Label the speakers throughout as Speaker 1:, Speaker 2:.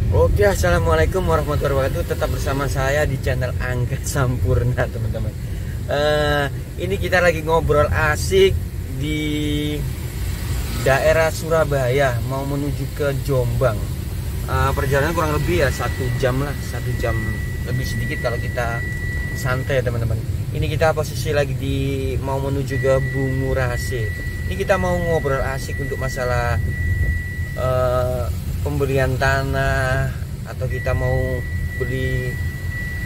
Speaker 1: Oke, assalamualaikum warahmatullahi wabarakatuh. Tetap bersama saya di channel Angga Sampurna, teman-teman. Ini kita lagi ngobrol asik di daerah Surabaya, mau menuju ke Jombang. Perjalanan kurang lebih ya 1 jam lah, 1 jam lebih sedikit kalau kita santai, teman-teman. Ini kita posisi lagi mau menuju ke Bungurasi. Ini kita mau ngobrol asik untuk masalah pembelian tanah, atau kita mau beli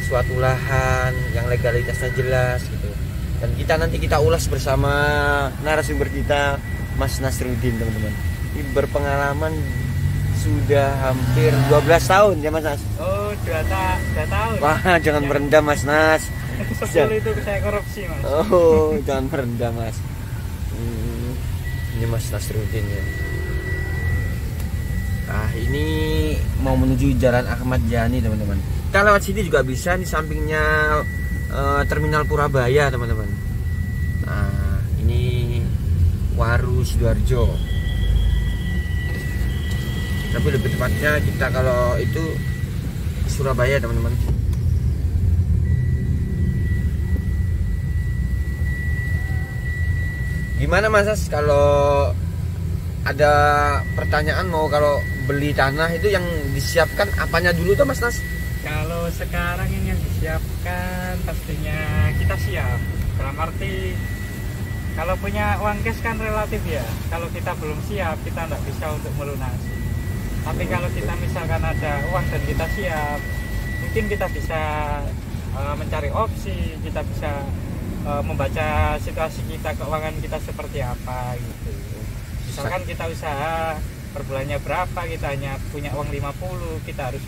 Speaker 1: suatu lahan yang legalitasnya jelas gitu. Dan nanti kita ulas bersama narasumber kita, Mas Nasruddin, teman-teman. Ini berpengalaman sudah hampir 12 tahun ya, Mas Nas?
Speaker 2: Oh, 2 tahun.
Speaker 1: Wah, jangan
Speaker 2: ya.
Speaker 1: merendah, Mas Nas.
Speaker 2: Sebelum itu saya korupsi, Mas.
Speaker 1: Oh, jangan merendah, Mas. Ini Mas Nasruddin ya. Ini mau menuju Jalan Ahmad Yani, teman-teman. Kita lewat sini juga bisa, di sampingnya Terminal Purabaya, teman-teman. Nah, ini Waru Sidoarjo. Tapi lebih tepatnya kita kalau itu Surabaya, teman-teman. Gimana, Mas, kalau ada pertanyaan mau kalau beli tanah itu yang disiapkan apanya dulu tuh, Mas Nas?
Speaker 2: Kalau sekarang ini yang disiapkan pastinya kita siap. Dalam arti kalau punya uang cash kan relatif ya. Kalau kita belum siap, kita nggak bisa untuk melunasi. Tapi kalau kita misalkan ada uang dan kita siap, mungkin kita bisa mencari opsi, kita bisa membaca situasi kita, keuangan kita seperti apa gitu. Misalkan kita usaha per bulannya berapa, kita hanya punya uang 50, kita harus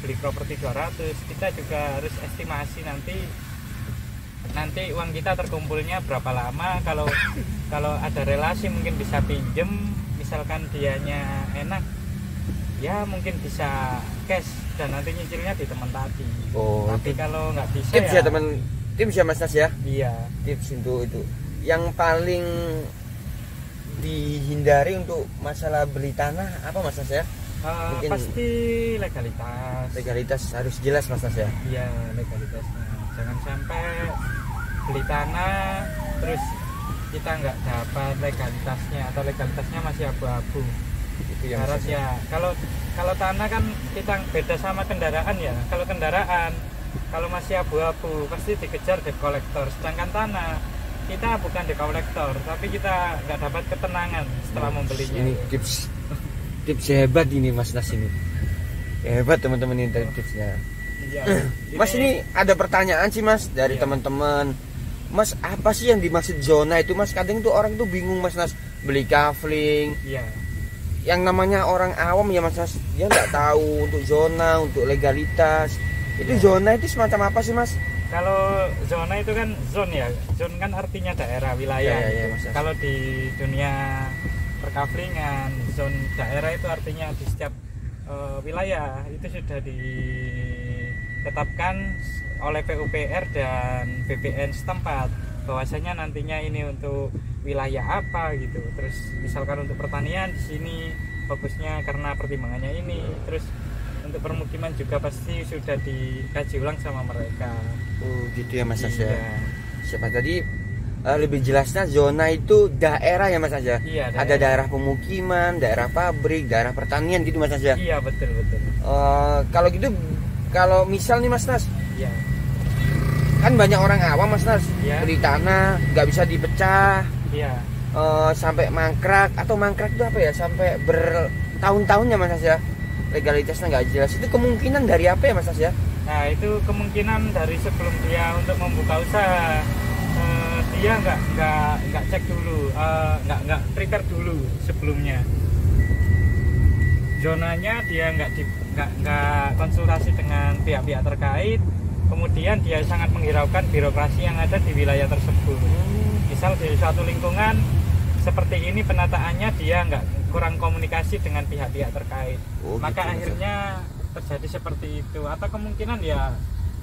Speaker 2: beli properti 200, kita juga harus estimasi nanti uang kita terkumpulnya berapa lama. Kalau ada relasi mungkin bisa pinjem, misalkan dianya enak ya mungkin bisa cash dan nanti nyicilnya di teman tadi.
Speaker 1: Oh,
Speaker 2: tapi kalau nggak bisa
Speaker 1: tips ya, teman, tips ya, Mas Nas ya.
Speaker 2: Iya,
Speaker 1: tips itu yang paling dihindari untuk masalah beli tanah apa, Mas Nas ya?
Speaker 2: Mungkin pasti legalitas
Speaker 1: harus jelas, Mas Nas ya.
Speaker 2: Iya, legalitasnya jangan sampai beli tanah terus kita nggak dapat legalitasnya atau legalitasnya masih abu-abu. Itu yang harus ya. Kalau tanah kan kita beda sama kendaraan ya. Kalau kendaraan kalau masih abu-abu pasti dikejar debt collector, sedangkan tanah kita bukan debt collector, tapi kita nggak dapat ketenangan setelah membelinya.
Speaker 1: Ini tips hebat ini, Mas Nas, ini hebat, teman-teman, ini tadi tipsnya.
Speaker 2: Iya,
Speaker 1: Mas, ini ada pertanyaan sih, Mas, dari teman-teman. Mas, apa sih yang dimaksud zona itu, Mas? Kadang tuh orang tuh bingung, Mas Nas, beli kafling.
Speaker 2: Iya.
Speaker 1: Yang namanya orang awam ya, Mas Nas, dia nggak tahu untuk zona, untuk legalitas. Itu zona itu semacam apa sih, Mas?
Speaker 2: Kalau zona itu kan zone ya, zone kan artinya daerah, wilayah.
Speaker 1: Ya,
Speaker 2: kalau di dunia perkaflingan, zone daerah itu artinya di setiap wilayah itu sudah ditetapkan oleh PUPR dan BPN setempat bahwasanya nantinya ini untuk wilayah apa gitu. Terus misalkan untuk pertanian di sini fokusnya karena pertimbangannya ini. Terus untuk permukiman juga pasti sudah dikaji ulang sama mereka. Oh
Speaker 1: gitu ya, Mas Nas ya.
Speaker 2: Iya.
Speaker 1: Siapa tadi lebih jelasnya zona itu daerah ya, Mas Nas ya.
Speaker 2: Iya,
Speaker 1: ada daerah pemukiman, daerah pabrik, daerah pertanian gitu, Mas Nas ya.
Speaker 2: Iya, betul.
Speaker 1: Kalau gitu, kalau misal nih, Mas Nas,
Speaker 2: iya,
Speaker 1: kan banyak orang awam, Mas Nas,
Speaker 2: iya,
Speaker 1: beli tanah nggak bisa dipecah,
Speaker 2: iya,
Speaker 1: sampai mangkrak, atau mangkrak itu apa ya, sampai bertahun-tahunnya, Mas Nas ya, legalitasnya nggak jelas. Itu kemungkinan dari apa ya, Mas Nas ya?
Speaker 2: Nah, itu kemungkinan dari sebelum dia untuk membuka usaha, dia nggak cek dulu, nggak prepare dulu sebelumnya zonanya, dia nggak konsultasi dengan pihak-pihak terkait, kemudian dia sangat menghiraukan birokrasi yang ada di wilayah tersebut. Misal di suatu lingkungan seperti ini penataannya, dia kurang komunikasi dengan pihak-pihak terkait, maka akhirnya terjadi seperti itu. Atau kemungkinan ya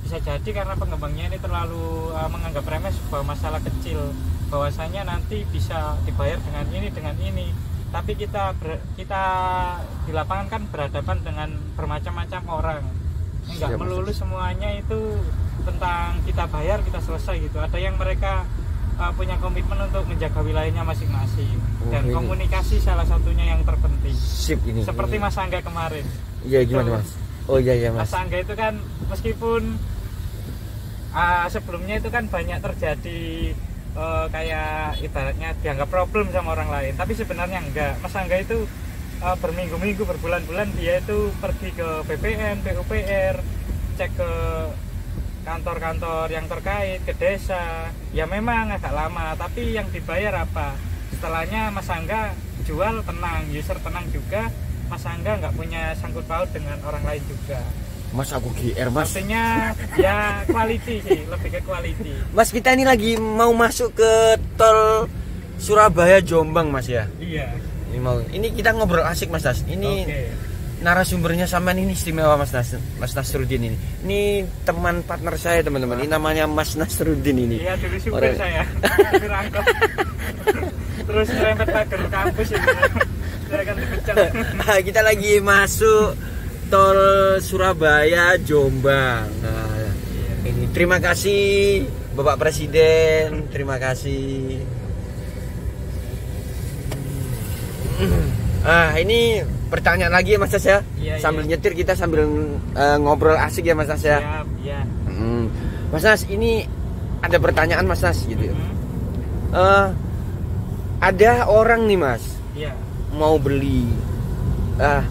Speaker 2: bisa jadi karena pengembangnya ini terlalu menganggap remeh sebuah masalah kecil, bahwasanya nanti bisa dibayar dengan ini. tapi kita di lapangan kan berhadapan dengan bermacam-macam orang. Enggak melulu semuanya itu tentang kita bayar kita selesai gitu. Ada yang mereka punya komitmen untuk menjaga wilayahnya masing-masing. Dan komunikasi salah satunya yang terpenting.
Speaker 1: Sip ini.
Speaker 2: Seperti Mas Angga kemarin.
Speaker 1: Iya, gimana Mas? Oh iya Mas.
Speaker 2: Mas Angga itu kan meskipun sebelumnya itu kan banyak terjadi kayak ibaratnya dianggap problem sama orang lain, tapi sebenarnya enggak. Mas Angga itu berminggu-minggu, berbulan-bulan dia itu pergi ke BPN, PUPR, cek ke kantor-kantor yang terkait, ke desa. Ya memang agak lama, tapi yang dibayar apa? Setelahnya Mas Angga jual tenang, user tenang juga. Mas Angga nggak punya sangkut paut dengan orang lain juga.
Speaker 1: Mas aku GR Mas.
Speaker 2: Artinya ya quality sih, lebih ke quality.
Speaker 1: Mas kita ini lagi mau masuk ke tol Surabaya Jombang Mas ya.
Speaker 2: Iya.
Speaker 1: Ini kita ngobrol asik Mas Nas. Ini narasumbernya sampean ini istimewa Mas Nasruddin ini. Ini teman partner saya teman-teman. Ini namanya Mas Nasruddin ini.
Speaker 2: Iya, dulu supir saya. Supir angkot. Terus nyerempet pagar kampus ini. Saya akan dipecat.
Speaker 1: Kita lagi masuk tol Surabaya Jombang. Nah, ini terima kasih Bapak Presiden, terima kasih. Ini pertanyaan lagi ya Mas Nas ya.
Speaker 2: Iya,
Speaker 1: sambil nyetir kita sambil ngobrol asik ya Mas Nas ya.
Speaker 2: Siap, iya.
Speaker 1: Mas Nas, ini ada pertanyaan Mas Nas gitu ya. Ada orang nih Mas, mau beli.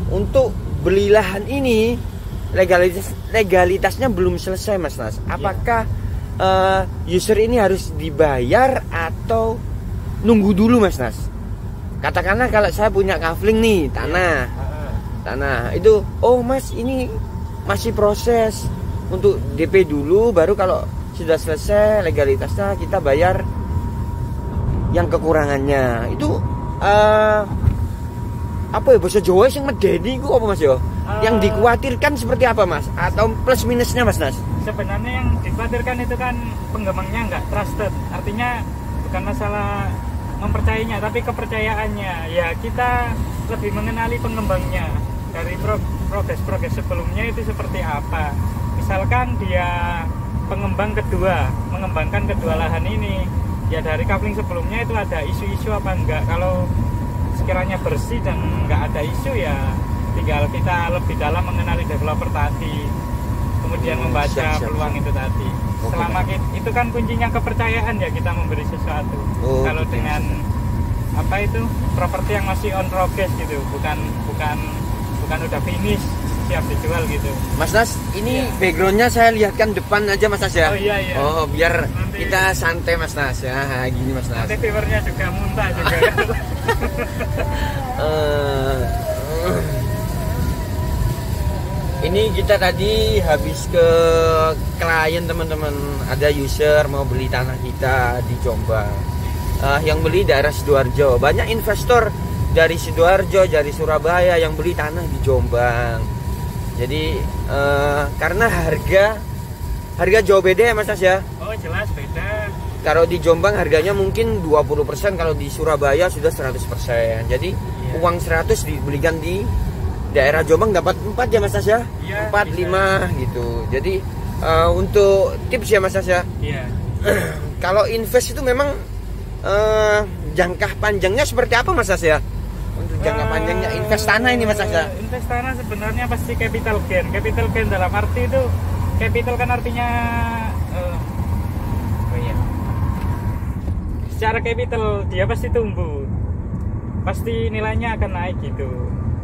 Speaker 1: Untuk beli lahan ini legalitasnya belum selesai Mas Nas. Apakah user ini harus dibayar atau nunggu dulu Mas Nas? Katakanlah kalau saya punya kafling nih tanah itu, oh Mas ini masih proses untuk DP dulu, baru kalau sudah selesai legalitasnya kita bayar yang kekurangannya. Itu apa ya bahasa Jawa yang medeni itu apa Mas yo? Yang dikhawatirkan seperti apa Mas? Atau plus minusnya Mas Nas?
Speaker 2: Sebenarnya yang dikhawatirkan itu kan pengembangnya nggak trusted. Artinya bukan masalah mempercayainya, tapi kepercayaannya. Ya kita lebih mengenali pengembangnya dari progres sebelumnya itu seperti apa. Misalkan dia mengembangkan kedua lahan ini, ya dari kafling sebelumnya itu ada isu-isu apa enggak. Kalau sekiranya bersih dan nggak ada isu, ya tinggal kita lebih dalam mengenali developer tadi, kemudian membaca peluang itu tadi. Selama itu kan kuncinya kepercayaan ya, kita memberi sesuatu. Kalau dengan apa itu properti yang masih on progress gitu, bukan udah finish siap dijual gitu.
Speaker 1: Mas Nas, ini backgroundnya saya lihatkan depan aja Mas Nas ya.
Speaker 2: Oh iya.
Speaker 1: Oh biar nanti kita santai Mas Nas ya. Gini Mas Nas.
Speaker 2: Nanti viewernya juga muntah juga.
Speaker 1: Ini kita tadi habis ke klien teman-teman, ada user mau beli tanah kita di Jombang. Yang beli daerah Sidoarjo. Banyak investor dari Sidoarjo, dari Surabaya yang beli tanah di Jombang. Jadi karena harga jauh beda ya Mas Nas ya.
Speaker 2: Oh jelas beda.
Speaker 1: Kalau di Jombang harganya mungkin 20%, kalau di Surabaya sudah 100%. Jadi uang 100 dibelikan di daerah Jombang dapat 4 ya Mas Nas ya? 4, 5 gitu. Jadi untuk tips ya Mas Nas ya?
Speaker 2: Iya.
Speaker 1: Kalau invest itu memang jangka panjangnya seperti apa Mas Nas ya? Untuk jangka panjangnya invest tanah ini Mas Nas ya?
Speaker 2: Invest tanah sebenarnya pasti capital gain. Capital gain dalam arti itu, capital kan artinya secara capital dia pasti tumbuh, pasti nilainya akan naik gitu,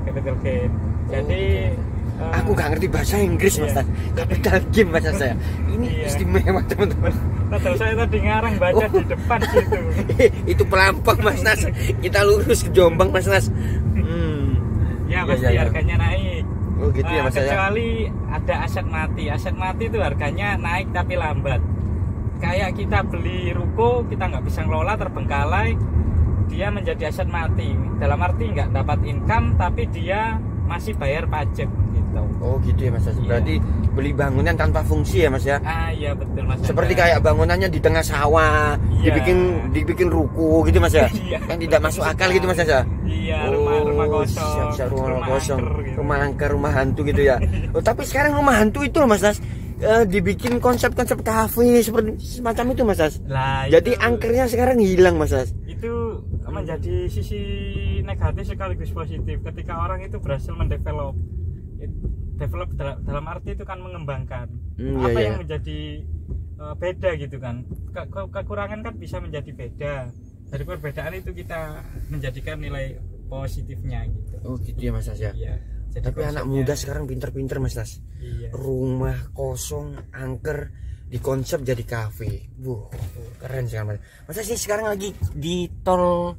Speaker 2: capital gain. Jadi
Speaker 1: aku gak ngerti bahasa Inggris Mas Nas. Capital gain bahasa saya ini istimewa teman-teman.
Speaker 2: Padahal saya tadi ngarang baca di depan situ.
Speaker 1: Itu pelampung Mas Nas. Kita lurus ke Jombang Mas Nas.
Speaker 2: Ya pasti harganya naik.
Speaker 1: Oh gitu ya Mas.
Speaker 2: Kecuali ada aset mati. Aset mati itu harganya naik tapi lambat. Kayak kita beli ruko, kita nggak bisa ngelola, terbengkalai, dia menjadi aset mati. Dalam arti nggak dapat income, tapi dia masih bayar pajak. gitu.
Speaker 1: Oh gitu ya Mas. Berarti beli bangunan tanpa fungsi ya Mas ya?
Speaker 2: Iya betul Mas.
Speaker 1: Seperti kayak bangunannya di tengah sawah, dibikin ruko gitu Mas ya? Yang tidak masuk akal gitu Mas ya?
Speaker 2: Iya, rumah kosong.
Speaker 1: Siap, rumah kosong, gitu. Rumah angker, rumah hantu gitu ya. Oh, tapi sekarang rumah hantu itu loh Mas dibikin konsep-konsep kafe seperti semacam itu Mas
Speaker 2: Lah,
Speaker 1: jadi angkernya sekarang hilang Mas
Speaker 2: itu menjadi sisi negatif sekaligus positif ketika orang itu berhasil mendevelop dalam arti itu kan mengembangkan apa yang menjadi beda gitu kan. Kekurangan kan bisa menjadi beda, dari perbedaan itu kita menjadikan nilai positifnya gitu.
Speaker 1: Oh gitu ya Mas ya.
Speaker 2: Iya.
Speaker 1: Jadi tapi anak muda sekarang pinter-pinter Mas
Speaker 2: Iya.
Speaker 1: Rumah kosong angker dikonsep jadi kafe. Keren sih Mas. Mas sih sekarang lagi di tol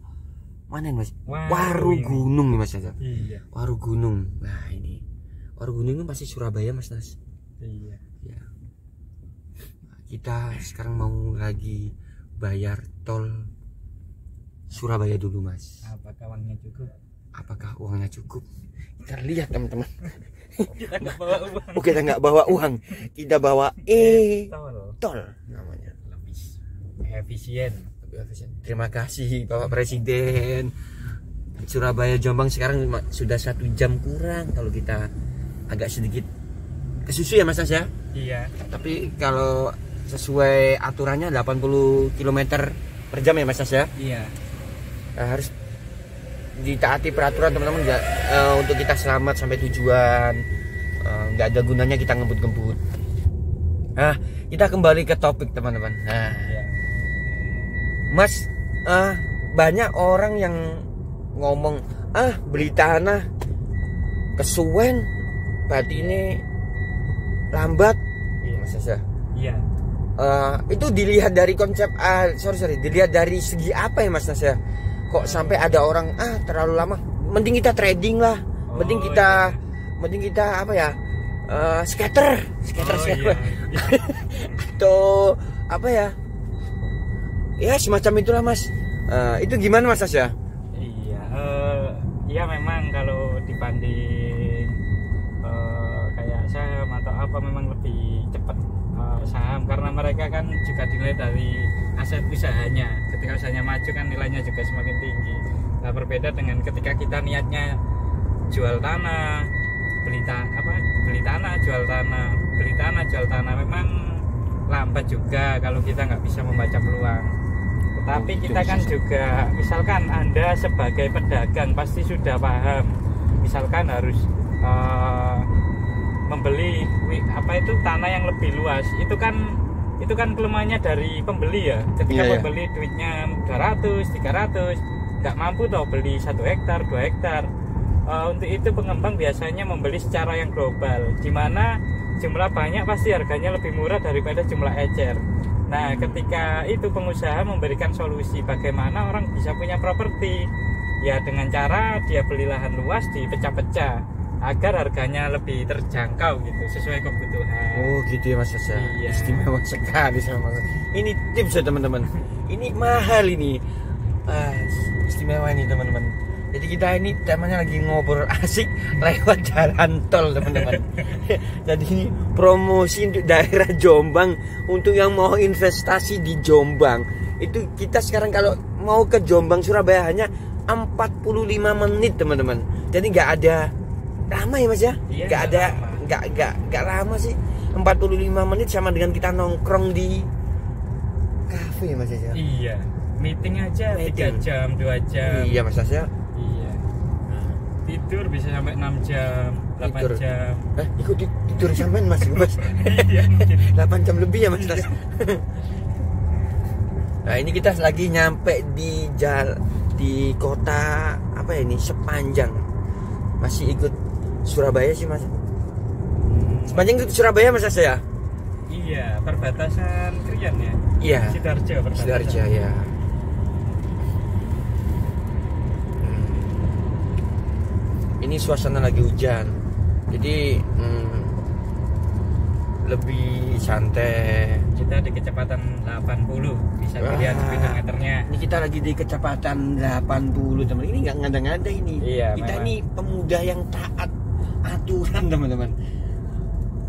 Speaker 1: mana Mas? Warugunung nih Mas ya.
Speaker 2: Iya.
Speaker 1: Warugunung. Nah ini Warugunung itu pasti Surabaya Mas.
Speaker 2: Iya.
Speaker 1: Ya. Kita sekarang mau lagi bayar tol Surabaya dulu Mas.
Speaker 2: Apakah uangnya cukup?
Speaker 1: Apakah uangnya cukup? Kita lihat teman-teman.
Speaker 2: Kita nggak bawa uang.
Speaker 1: Oh kita nggak bawa uang, kita bawa tol namanya.
Speaker 2: Lebih efisien.
Speaker 1: Terima kasih Bapak Presiden. Surabaya Jombang sekarang sudah 1 jam kurang kalau kita agak sedikit kesusu ya Mas ya.
Speaker 2: Iya.
Speaker 1: Tapi kalau sesuai aturannya 80 km per jam ya Mas ya.
Speaker 2: Iya.
Speaker 1: Harus ditaati peraturan teman-teman untuk kita selamat sampai tujuan. Nggak ada gunanya kita ngebut-ngebut. Nah kita kembali ke topik teman-teman. Nah Mas banyak orang yang ngomong beli tanah kesuwen berarti ini lambat.
Speaker 2: Iya
Speaker 1: Mas ya.
Speaker 2: Iya.
Speaker 1: Itu dilihat dari konsep dilihat dari segi apa ya Mas ya? Kok sampai ada orang terlalu lama, mending kita trading lah, mending kita apa ya, skater
Speaker 2: iya.
Speaker 1: atau apa ya semacam itulah Mas. Itu gimana Mas ya?
Speaker 2: Iya, iya memang kalau dibanding kayak saham atau apa memang lebih cepat saham, karena mereka kan juga dinilai dari aset usahanya. Ketika usahanya maju kan nilainya juga semakin tinggi. Nah berbeda dengan ketika kita niatnya jual tanah, beli tanah, jual tanah, memang lambat juga kalau kita nggak bisa membaca peluang. Tetapi kita kan juga, misalkan Anda sebagai pedagang pasti sudah paham, misalkan harus membeli tanah yang lebih luas, itu kan kelemahannya dari pembeli ya. Ketika pembeli duitnya 200, 300 nggak mampu toh beli 1 hektar, 2 hektar. Untuk itu pengembang biasanya membeli secara yang global, di mana jumlah banyak pasti harganya lebih murah daripada jumlah ecer. Nah ketika itu pengusaha memberikan solusi bagaimana orang bisa punya properti, ya dengan cara dia beli lahan luas dipecah-pecah agar harganya lebih terjangkau gitu, sesuai kebutuhan.
Speaker 1: Oh gitu ya Mas Sasa.
Speaker 2: Iya.
Speaker 1: Istimewa sekali sama Mas. Ini tips ya teman-teman. Ini mahal ini. Istimewa ini teman-teman. Jadi kita ini temanya lagi ngobrol asik lewat jalan tol teman-teman. Jadi ini promosi untuk daerah Jombang, untuk yang mau investasi di Jombang. Itu kita sekarang kalau mau ke Jombang Surabaya hanya 45 menit teman-teman. Jadi nggak ada lama ya Mas ya?
Speaker 2: Iya,
Speaker 1: nggak lama sih. 45 menit sama dengan kita nongkrong di kafe Mas ya.
Speaker 2: Iya. Meeting aja 3 jam, 2 jam.
Speaker 1: Iya Mas ya.
Speaker 2: Iya. Tidur bisa sampai 6 jam, 8 jam.
Speaker 1: Ikut tidur sampai Mas.
Speaker 2: Iya,
Speaker 1: 8 jam lebih ya Mas. Nah, ini kita lagi nyampe di kota apa ya ini, Sepanjang. Masih ikut Surabaya sih Mas. Sepanjang ikut Surabaya Mas ya?
Speaker 2: Iya, perbatasan Krian ya.
Speaker 1: Iya.
Speaker 2: Sidoarjo
Speaker 1: ya. Ini suasana lagi hujan, jadi lebih santai.
Speaker 2: Kita di kecepatan 80, bisa dilihat speedometernya.
Speaker 1: Ini kita lagi di kecepatan 80 teman. Ini nggak ngada-ngada ini.
Speaker 2: Iya,
Speaker 1: kita
Speaker 2: memang.
Speaker 1: ini pemuda yang taat aturan teman-teman.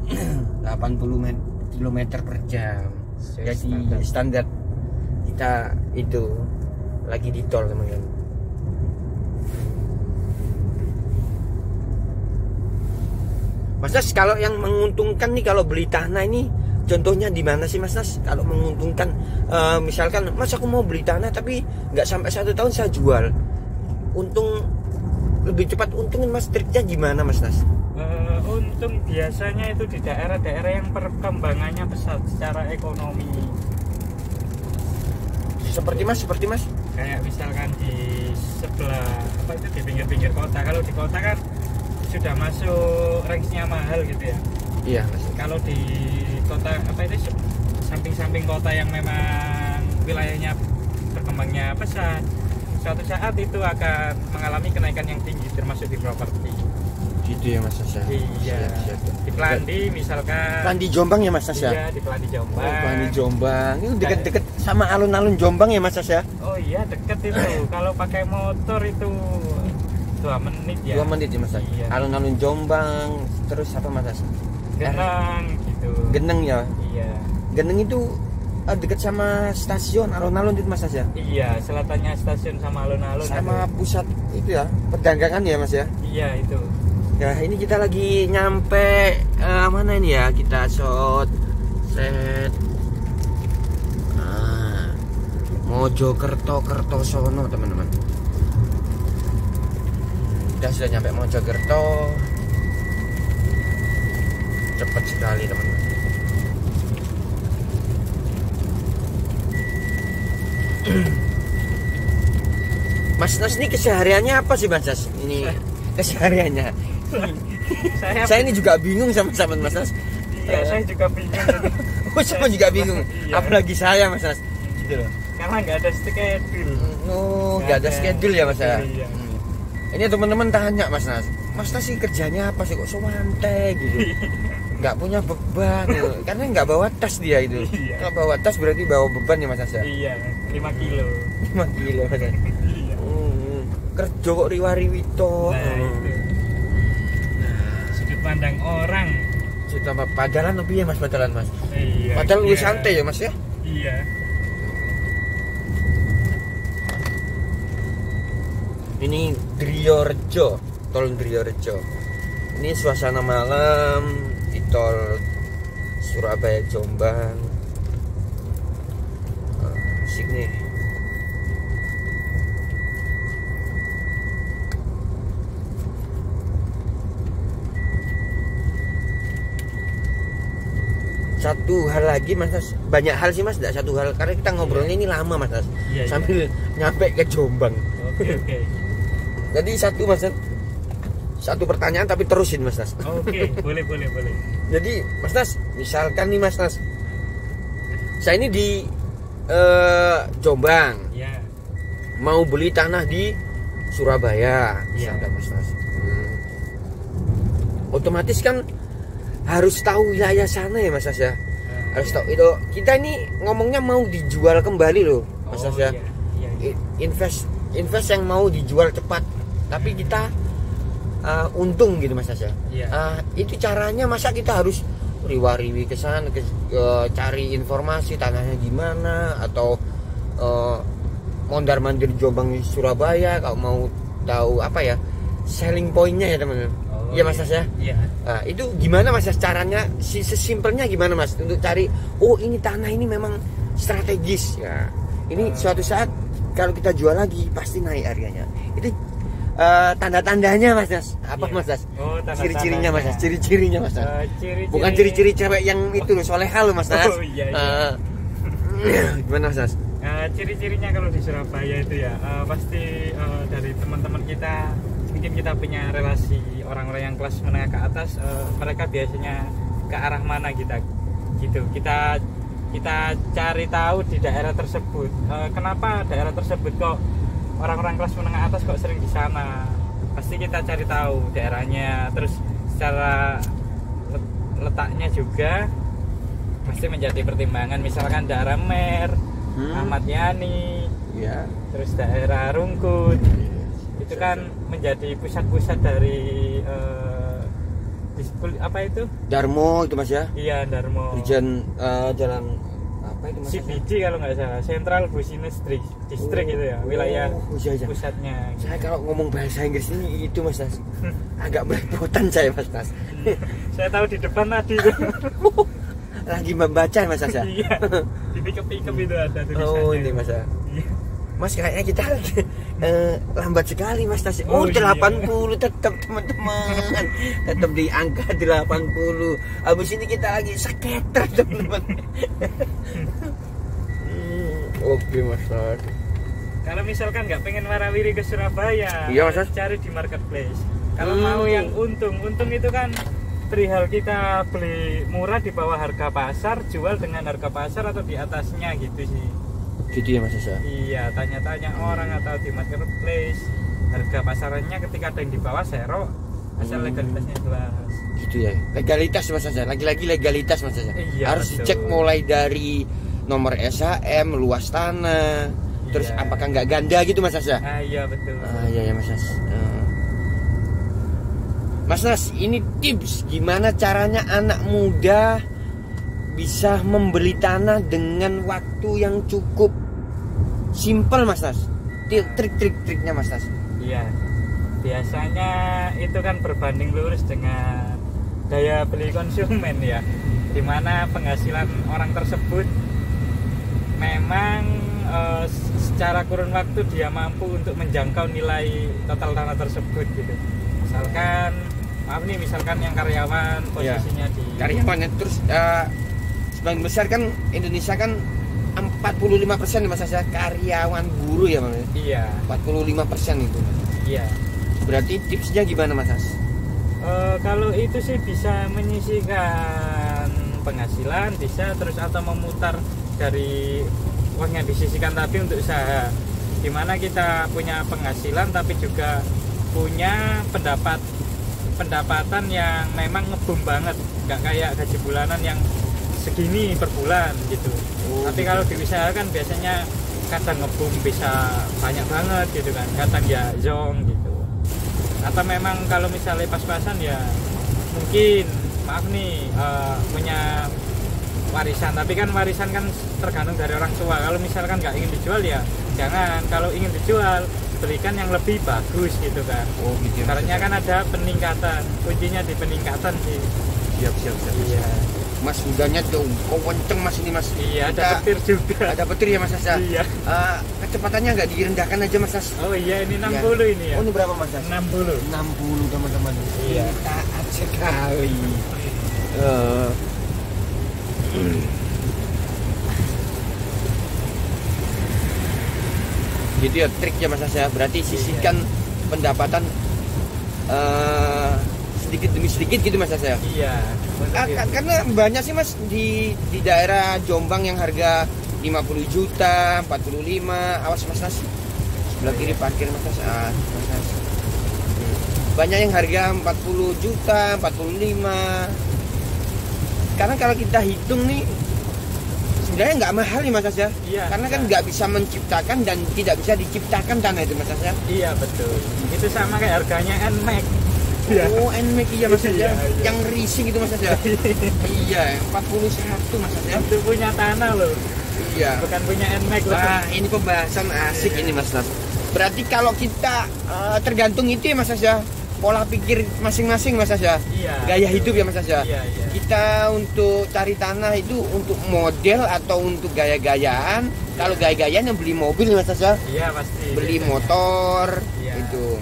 Speaker 1: 80 km per jam. Jadi standar kita itu lagi di tol teman-teman. Mas Nas, kalau yang menguntungkan nih kalau beli tanah ini contohnya di mana sih Mas Nas? Kalau menguntungkan, misalkan Mas aku mau beli tanah tapi nggak sampai 1 tahun saya jual, untung lebih cepat untungin Mas, triknya gimana Mas Nas?
Speaker 2: Untung biasanya itu di daerah-daerah yang perkembangannya pesat secara ekonomi.
Speaker 1: Seperti Mas?
Speaker 2: Kayak misalkan di sebelah apa itu di pinggir-pinggir kota. Kalau di kota kan sudah masuk range-nya mahal gitu ya.
Speaker 1: Iya Mas.
Speaker 2: Kalau di kota apa itu samping-samping kota yang memang wilayahnya berkembangnya pesat, suatu saat itu akan mengalami kenaikan yang tinggi termasuk di properti.
Speaker 1: Gitu ya Mas Nas.
Speaker 2: Iya.
Speaker 1: Siap.
Speaker 2: Di Pelandi misalkan.
Speaker 1: Pelandi Jombang ya Mas Nas ya?
Speaker 2: Iya, di Pelandi Jombang.
Speaker 1: Oh, Pelandi Jombang. Itu deket-deket sama alun-alun Jombang ya Mas Nas ya?
Speaker 2: Oh iya, deket itu. Kalau pakai motor itu 2 menit ya.
Speaker 1: 2 menit ya Mas Nas.
Speaker 2: Iya.
Speaker 1: Alun-alun Jombang, terus apa Mas Nas?
Speaker 2: Geneng gitu.
Speaker 1: Geneng ya.
Speaker 2: Iya.
Speaker 1: Geneng itu dekat sama stasiun alun-alun itu Mas Nas ya?
Speaker 2: Iya, selatannya stasiun sama alun-alun.
Speaker 1: Sama pusat itu ya, perdagangan ya Mas ya?
Speaker 2: Iya, itu.
Speaker 1: Ya ini kita lagi nyampe mana ini ya, kita shot set Mojokerto Kertosono teman-teman. Kita sudah nyampe Mojokerto, cepat sekali teman-teman. Mas Nas ini kesehariannya apa sih Mas Nas? Ini kesehariannya. Saya ini juga bingung sama Mas Nas.
Speaker 2: Iya, saya juga bingung.
Speaker 1: Oh, sama juga bingung.
Speaker 2: Iya.
Speaker 1: Apalagi saya Mas Nas. Gitu loh.
Speaker 2: Karena nggak ada schedule.
Speaker 1: Oh, nggak ada schedule ya Mas ya.
Speaker 2: Iya.
Speaker 1: Ini teman-teman tanya Mas Nas. Mas Nas sih kerjanya apa sih kok santai gitu? Nggak punya beban, karena nggak bawa tas dia itu.
Speaker 2: Iya.
Speaker 1: Nggak bawa tas berarti bawa beban ya Mas Nas ya.
Speaker 2: Iya, 5 kilo.
Speaker 1: 5 kilo Mas Nas.
Speaker 2: Iya.
Speaker 1: Kerja kok riwari-wito.
Speaker 2: Nah, itu. Sudut pandang orang.
Speaker 1: Sudah padalan lebih ya Mas, padalan Mas.
Speaker 2: Iya.
Speaker 1: Padahal lu
Speaker 2: iya.
Speaker 1: santai ya Mas ya.
Speaker 2: Iya.
Speaker 1: Ini Driorejo, tol Driorejo. Ini suasana malam di tol Surabaya Jombang. Asik nih. Satu hal lagi Mas Nas, banyak hal sih Mas, tidak satu hal karena kita ngobrolnya ini lama Mas Nas,
Speaker 2: Iya,
Speaker 1: sambil nyampe ke Jombang.
Speaker 2: Oke.
Speaker 1: Jadi satu Mas Nas, satu pertanyaan tapi terusin Mas Nas.
Speaker 2: Oke, boleh.
Speaker 1: Jadi Mas Nas, misalkan nih Mas Nas, saya ini di Jombang,
Speaker 2: Ya.
Speaker 1: mau beli tanah di Surabaya,
Speaker 2: Iya.
Speaker 1: misalkan Mas Nas. Otomatis kan harus tahu wilayah sana ya Mas Nas ya. Harus tahu itu. Kita ini ngomongnya mau dijual kembali loh Mas Nas ya.
Speaker 2: Iya.
Speaker 1: Invest yang mau dijual cepat, tapi kita untung gitu Mas Nas ya.
Speaker 2: Iya.
Speaker 1: Itu caranya masa kita harus riwa-riwi ke sana cari informasi tanahnya gimana, atau mondar-mandir Jombang Surabaya kalau mau tahu apa ya selling pointnya ya teman-teman. Iya Mas Nas ya.
Speaker 2: Iya.
Speaker 1: Nah, itu gimana Mas Nas caranya, sesimpelnya gimana Mas untuk cari, oh ini tanah ini memang strategis ya. Ini suatu saat kalau kita jual lagi pasti naik harganya. Itu tanda-tandanya Mas Nas. Apa
Speaker 2: Iya.
Speaker 1: Mas Nas?
Speaker 2: Oh, tanda-tandanya.
Speaker 1: Ciri-cirinya Mas Nas, ciri-cirinya Mas Nas.
Speaker 2: Ciri-ciri.
Speaker 1: Bukan ciri-ciri cewek yang itu loh, soleha loh Mas Nas.
Speaker 2: Oh, iya.
Speaker 1: Gimana Mas Nas?
Speaker 2: Ciri-cirinya kalau di Surabaya itu ya pasti dari teman-teman kita, mungkin kita punya relasi orang-orang yang kelas menengah ke atas, mereka biasanya ke arah mana kita gitu, kita cari tahu di daerah tersebut, kenapa daerah tersebut kok orang-orang kelas menengah atas kok sering di sana, pasti kita cari tahu daerahnya, terus secara letaknya juga pasti menjadi pertimbangan, misalkan daerah Mer, Ahmad Yani,
Speaker 1: ya.
Speaker 2: terus daerah Rungkut, itu kan menjadi pusat-pusat dari apa itu?
Speaker 1: Darmo itu Mas ya.
Speaker 2: Iya, Darmo.
Speaker 1: Jalan apa itu Mas?
Speaker 2: CBD kalau nggak salah, Central Business District itu ya, wilayah
Speaker 1: iya.
Speaker 2: pusatnya.
Speaker 1: Saya kalau ngomong bahasa Inggris ini itu Mas, agak belepotan saya Mas.
Speaker 2: Saya tahu di depan tadi itu.
Speaker 1: Lagi membaca Mas Asa.
Speaker 2: Iya. Di pikep-pikep itu ada tulisannya.
Speaker 1: Oh ini Mas. Iya. Mas kayaknya kita lambat sekali Mas Tasya.
Speaker 2: Oh,
Speaker 1: 80 tetap teman-teman. Tetap di angka 80. Habis ini kita lagi skater teman-teman. Oke Mas.
Speaker 2: Kalau misalkan nggak pengen warawiri ke Surabaya,
Speaker 1: iya, Mas.
Speaker 2: cari di marketplace. Kalau mau yang untung itu kan perihal kita beli murah di bawah harga pasar, jual dengan harga pasar atau di atasnya gitu sih.
Speaker 1: Gitu ya Mas Asa.
Speaker 2: Iya, tanya-tanya orang atau di marketplace harga pasarannya ketika ada yang di bawah zero, asal legalitasnya jelas.
Speaker 1: Gitu ya. Legalitas Mas Asa. Lagi-lagi legalitas Mas Asa.
Speaker 2: Iya,
Speaker 1: harus
Speaker 2: betul.
Speaker 1: dicek mulai dari nomor SHM, luas tanah, terus
Speaker 2: Iya.
Speaker 1: apakah nggak ganda gitu Mas Asa.
Speaker 2: Iya betul.
Speaker 1: Iya ya Mas Nas. Mas Nas, ini tips gimana caranya anak muda bisa membeli tanah dengan waktu yang cukup simpel Mas Nas. Trik-triknya Mas Nas.
Speaker 2: Iya. Biasanya itu kan berbanding lurus dengan daya beli konsumen ya. Dimana penghasilan orang tersebut memang secara kurun waktu dia mampu untuk menjangkau nilai total tanah tersebut gitu. Misalkan yang karyawan posisinya di
Speaker 1: karyawannya, terus sebagian besar kan Indonesia kan 45% Mas Asa karyawan buruh ya Mas.
Speaker 2: Iya.
Speaker 1: 45% itu.
Speaker 2: Iya.
Speaker 1: Berarti tipsnya gimana Mas As?
Speaker 2: Kalau itu sih bisa menyisihkan penghasilan, bisa terus atau memutar dari uang yang disisihkan tadi untuk usaha. Dimana kita punya penghasilan tapi juga punya pendapatan yang memang ngebum banget, nggak kayak gaji bulanan yang segini per bulan gitu. Tapi kalau diusahakan biasanya kadang ngebum bisa banyak banget gitu kan, kadang ya zong gitu. Atau memang kalau misalnya pas-pasan ya mungkin punya warisan, tapi kan warisan kan tergantung dari orang tua. Kalau misalkan nggak ingin dijual ya jangan, kalau ingin dijual belikan yang lebih bagus gitu kan.
Speaker 1: Gitu.
Speaker 2: Karena kan ada peningkatan, kuncinya di peningkatan sih.
Speaker 1: Siap.
Speaker 2: Iya.
Speaker 1: Mas udahnya tuh kenceng Mas ini Mas.
Speaker 2: Iya, ada petir juga.
Speaker 1: Ada petir ya Mas Asa.
Speaker 2: Iya.
Speaker 1: Kecepatannya nggak direndahkan aja Mas As.
Speaker 2: Oh iya, ini 60 ini ya.
Speaker 1: Oh ini berapa Mas As?
Speaker 2: 60
Speaker 1: teman-teman.
Speaker 2: Iya.
Speaker 1: Taat sekali. Gitu ya triknya Mas As ya. Berarti sisihkan pendapatan sedikit demi sedikit gitu Mas As ya.
Speaker 2: Iya.
Speaker 1: Karena banyak sih Mas di daerah Jombang yang harga 50 juta, 45. Awas Mas Nas. Sebelah kiri parkir Mas Nas. Mas Nas. Banyak yang harga 40 juta, 45. Karena kalau kita hitung nih sebenarnya nggak mahal nih Mas Nas ya.
Speaker 2: Iya.
Speaker 1: Karena kan nggak bisa menciptakan dan tidak bisa diciptakan tanah itu Mas Nas ya.
Speaker 2: Iya betul. Itu sama kayak harganya NMAX.
Speaker 1: Oh, NMAX iya Mas Nas ya.
Speaker 2: Iya.
Speaker 1: Yang racing itu Mas Nas ya. Iya, 41 Mas Nas ya.
Speaker 2: Itu punya tanah loh.
Speaker 1: Iya.
Speaker 2: Bukan punya NMAX loh.
Speaker 1: Wah, ini pembahasan asik ini Mas Nas. Berarti kalau kita tergantung itu ya Mas Nas ya. Pola pikir masing-masing Mas Nas ya.
Speaker 2: Iya.
Speaker 1: Gaya hidup ya Mas Nas ya.
Speaker 2: Iya.
Speaker 1: Kita untuk cari tanah itu untuk model atau untuk gaya-gayaan. Kalau gaya-gayaan yang beli mobil Mas Nas ya.
Speaker 2: Iya pasti.
Speaker 1: Beli motor
Speaker 2: Iya.
Speaker 1: itu.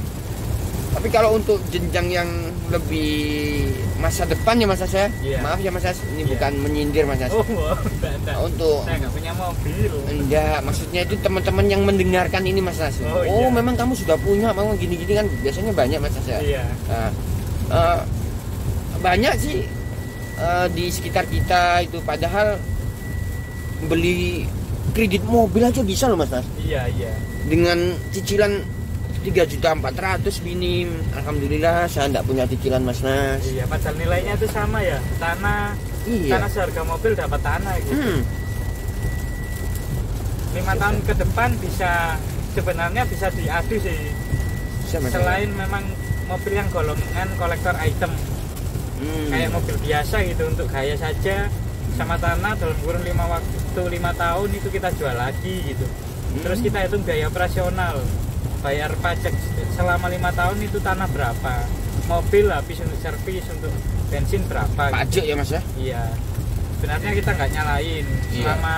Speaker 1: Tapi kalau untuk jenjang yang lebih masa depan ya Mas Nas ya.
Speaker 2: Iya.
Speaker 1: Maaf ya Mas Nas, ini
Speaker 2: Iya.
Speaker 1: bukan menyindir Mas Nas.
Speaker 2: Oh, enggak.
Speaker 1: Untuk
Speaker 2: Saya nggak punya mobil.
Speaker 1: enggak, maksudnya itu teman-teman yang mendengarkan ini Mas Nas.
Speaker 2: Oh, iya.
Speaker 1: Memang kamu sudah punya, mau gini-gini kan biasanya banyak Mas Nas ya.
Speaker 2: Iya.
Speaker 1: Nah, banyak sih di sekitar kita itu, padahal beli kredit mobil aja bisa loh Mas Nas.
Speaker 2: Iya.
Speaker 1: Dengan cicilan 3.400.000 minim. Alhamdulillah saya enggak punya cicilan Mas Nas.
Speaker 2: Iya, padahal nilainya itu sama ya. Tanah seharga mobil dapat tanah gitu. 5 tahun ke depan sebenarnya bisa diadu sih.
Speaker 1: Bisa, Mas.
Speaker 2: Selain memang mobil yang golongan kolektor item. kayak mobil biasa gitu untuk gaya saja sama tanah dalam kurun 5 tahun itu kita jual lagi gitu. Terus kita hitung biaya operasional, bayar pajak selama 5 tahun itu tanah berapa, mobil habis untuk servis, untuk bensin berapa
Speaker 1: Pajak
Speaker 2: gitu.
Speaker 1: ya Mas ya?
Speaker 2: Iya, sebenarnya kita nggak nyalain selama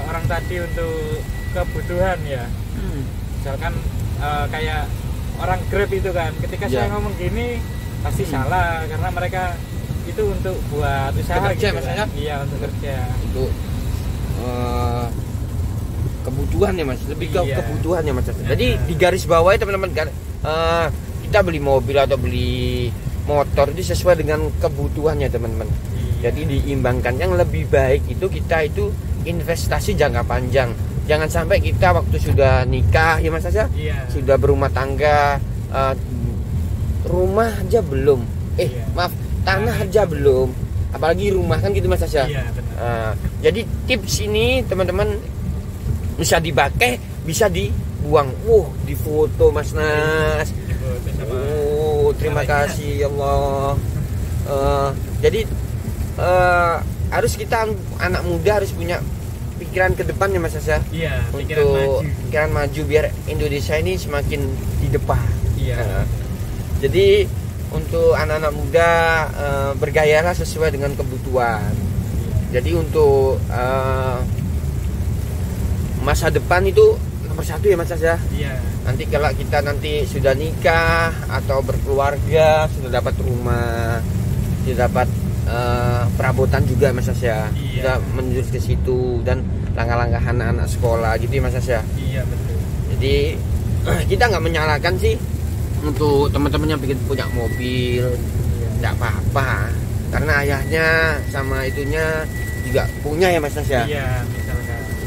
Speaker 2: orang tadi untuk kebutuhan ya. Misalkan kayak orang Grab itu kan, ketika saya ngomong gini pasti salah karena mereka itu untuk buat usaha
Speaker 1: kerja,
Speaker 2: gitu
Speaker 1: Mas,
Speaker 2: kan.
Speaker 1: ya?
Speaker 2: Iya, untuk kerja.
Speaker 1: Untuk kebutuhan ya Mas, lebih ke kebutuhan ya Mas. Jadi di garis bawah ya teman-teman kan, kita beli mobil atau beli motor itu sesuai dengan kebutuhannya teman-teman. Jadi diimbangkan. Yang lebih baik itu kita itu investasi jangka panjang. Jangan sampai kita waktu sudah nikah ya Mas Asya, sudah berumah tangga, rumah aja belum, maaf, tanah aja belum, apalagi rumah kan gitu Mas Asya. Jadi tips ini teman-teman bisa dipakai, bisa dibuang. Di foto Mas Nas. Terima kasih ya Allah. Jadi harus kita anak muda harus punya pikiran ke depan ya Mas Asya. Untuk pikiran maju biar Indonesia ini semakin di depan. Jadi untuk anak-anak muda bergayalah sesuai dengan kebutuhan. Jadi untuk masa depan itu nomor 1 ya Mas Asya. Nanti kalau kita nanti sudah nikah atau berkeluarga, sudah dapat rumah, sudah dapat perabotan juga Mas Asya, sudah menuju ke situ, dan langkah-langkah anak-anak sekolah gitu ya Mas Asya.
Speaker 2: Betul.
Speaker 1: Jadi kita nggak menyalahkan sih untuk teman-teman yang pengen punya mobil, nggak apa-apa, karena ayahnya sama itunya juga punya ya Mas Asya.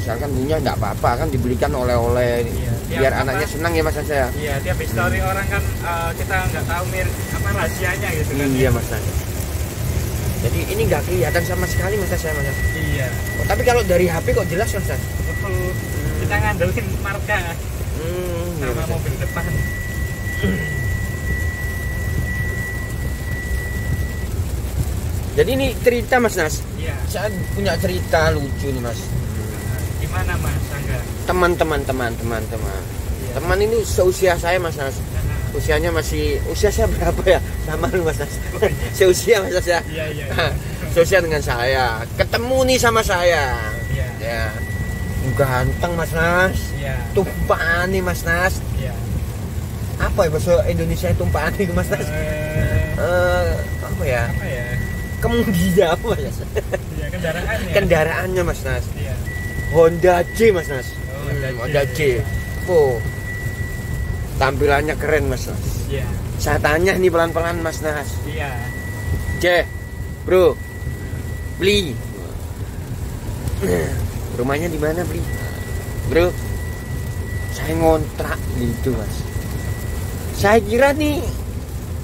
Speaker 1: Misalkan punya nggak apa-apa, kan dibelikan oleh-oleh biar anaknya senang ya Mas Asya.
Speaker 2: Tiap histori orang kan kita nggak tahu rahasianya gitu kan.
Speaker 1: Iya Mas Asya. Jadi ini nggak kelihatan sama sekali Mas Asya. Tapi kalau dari HP kok jelas Mas Asya.
Speaker 2: Kita ngandelin marka sama mobil depan.
Speaker 1: Jadi ini cerita Mas Nas. Saya punya cerita lucu nih Mas.
Speaker 2: Gimana Mas Angga?
Speaker 1: Teman Teman ini seusia saya Mas Nas. Usia saya berapa ya? Sama lu Mas Nas. Seusia Mas Nas ya. Seusia dengan saya. Ketemu nih sama saya. Ya. Ganteng Mas Nas. Tumpaan nih Mas Nas. Apa ya bahasa Indonesia tumpaan nih Mas Nas? Apa ya? Kemudian apa ya? Kendaraannya Mas Nas. Honda J Mas Nas. Honda J. Tampilannya keren Mas Nas. Saya tanya nih pelan-pelan Mas Nas. J, bro, beli. Rumahnya di mana beli? Bro, saya ngontrak gitu Mas. Saya kira nih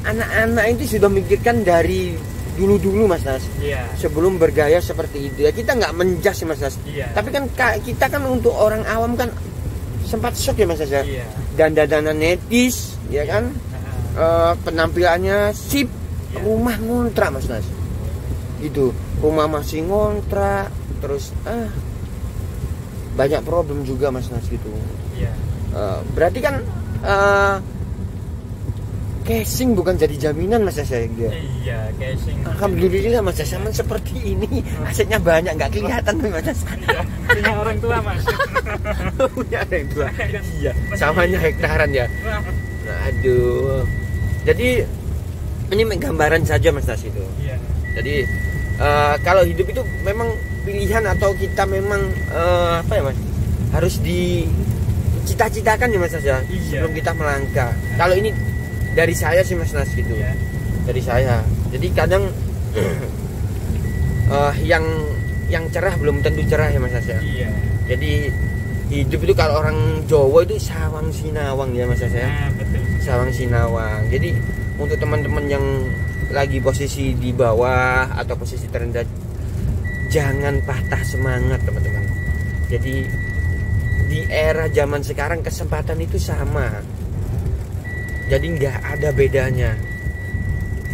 Speaker 1: anak-anak itu sudah mikirkan dari dulu Mas Nas. Sebelum bergaya seperti itu ya, kita nggak menjas Mas Nas. Tapi kan kita kan untuk orang awam kan sempat shock ya Mas Nas. Dan dandanan netis ya kan, penampilannya sip, rumah ngontrak Mas Nas. Gitu, rumah masih ngontrak, terus banyak problem juga Mas Nas gitu. Berarti kan casing bukan jadi jaminan Mas Asya dia.
Speaker 2: Casing.
Speaker 1: Alhamdulillah Mas Asya seperti ini, asetnya banyak nggak kelihatan Mas Asya.
Speaker 2: Punya orang tua Mas.
Speaker 1: Punya orang tua. Iya. Samanya hektaran ya. Aduh. Jadi ini gambaran saja Mas Nas itu. Jadi kalau hidup itu memang pilihan atau kita memang apa ya Mas? Harus dicita-citakan ya Mas Asya sebelum kita melangkah. Kalau ini dari saya sih Mas Nas gitu. Dari saya. Jadi kadang yang cerah belum tentu cerah ya Mas Asya. Jadi hidup itu kalau orang Jawa itu sawang sinawang ya Mas Asya. Sawang sinawang. Jadi untuk teman-teman yang lagi posisi di bawah atau posisi terendah, jangan patah semangat teman-teman. Jadi di era zaman sekarang kesempatan itu sama. Jadi nggak ada bedanya.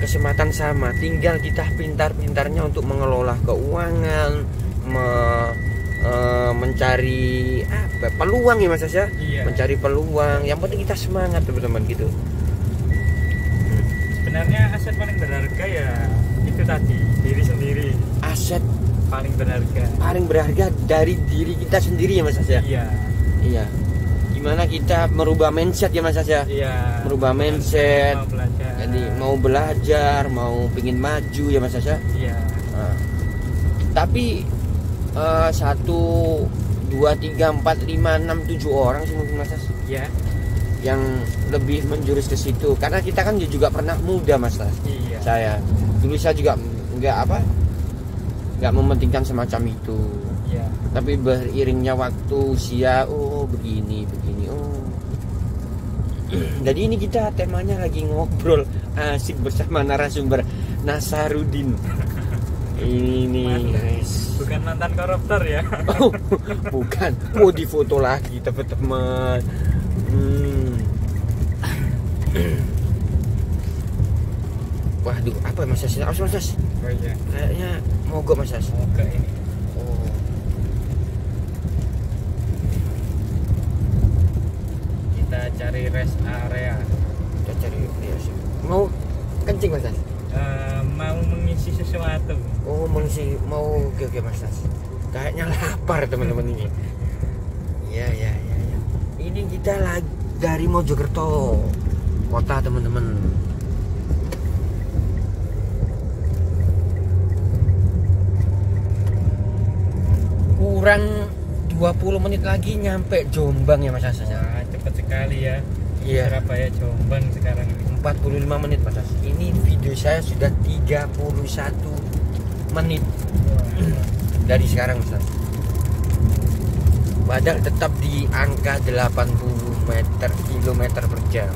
Speaker 1: kesempatan sama, tinggal kita pintar-pintarnya untuk mengelola keuangan, mencari apa peluang ya Mas ya.
Speaker 2: Iya.
Speaker 1: Mencari peluang, yang penting kita semangat teman-teman gitu.
Speaker 2: Sebenarnya aset paling berharga ya itu tadi, diri sendiri.
Speaker 1: Aset
Speaker 2: Paling berharga
Speaker 1: dari diri kita sendiri ya Mas ya.
Speaker 2: Iya.
Speaker 1: Iya. Gimana kita merubah mindset ya Mas ya.
Speaker 2: Iya.
Speaker 1: Merubah mindset.
Speaker 2: Mau belajar.
Speaker 1: Jadi mau belajar, mau pingin maju ya Mas ya.
Speaker 2: Iya.
Speaker 1: Nah, tapi 1, 2, 3, 4, 5, 6, 7 orang sih mungkin Mas
Speaker 2: Iya.
Speaker 1: yang lebih menjurus ke situ, karena kita kan juga pernah muda Mas.
Speaker 2: Iya.
Speaker 1: Saya dulu saya juga nggak mementingkan semacam itu,
Speaker 2: Iya.
Speaker 1: tapi beriringnya waktu usia, oh begini oh. Jadi ini kita temanya lagi ngobrol asik bersama narasumber Nasarudin. Ini guys,
Speaker 2: Bukan mantan koruptor ya.
Speaker 1: oh, bukan, mau difoto lagi teman-teman. Waduh, apa Mas As? Mas As?
Speaker 2: Oh iya.
Speaker 1: Kayaknya mogok Mas As.
Speaker 2: Semoga ini.
Speaker 1: Oh.
Speaker 2: Kita cari rest area.
Speaker 1: Kita cari ya, mau kencing Mas As?
Speaker 2: Mau mengisi sesuatu.
Speaker 1: Oh, mau oke Mas As. Kayaknya lapar teman-teman ini. Ya. Ini kita lagi dari Mojokerto kota teman-teman. Kurang 20 menit lagi nyampe Jombang ya Mas As.
Speaker 2: Wah, cepat sekali ya.
Speaker 1: Iya.
Speaker 2: Surabaya Jombang sekarang ini.
Speaker 1: 45 menit Mas As. Ini video saya sudah 31 menit dari sekarang Mas As. Padahal tetap di angka 80 km per jam.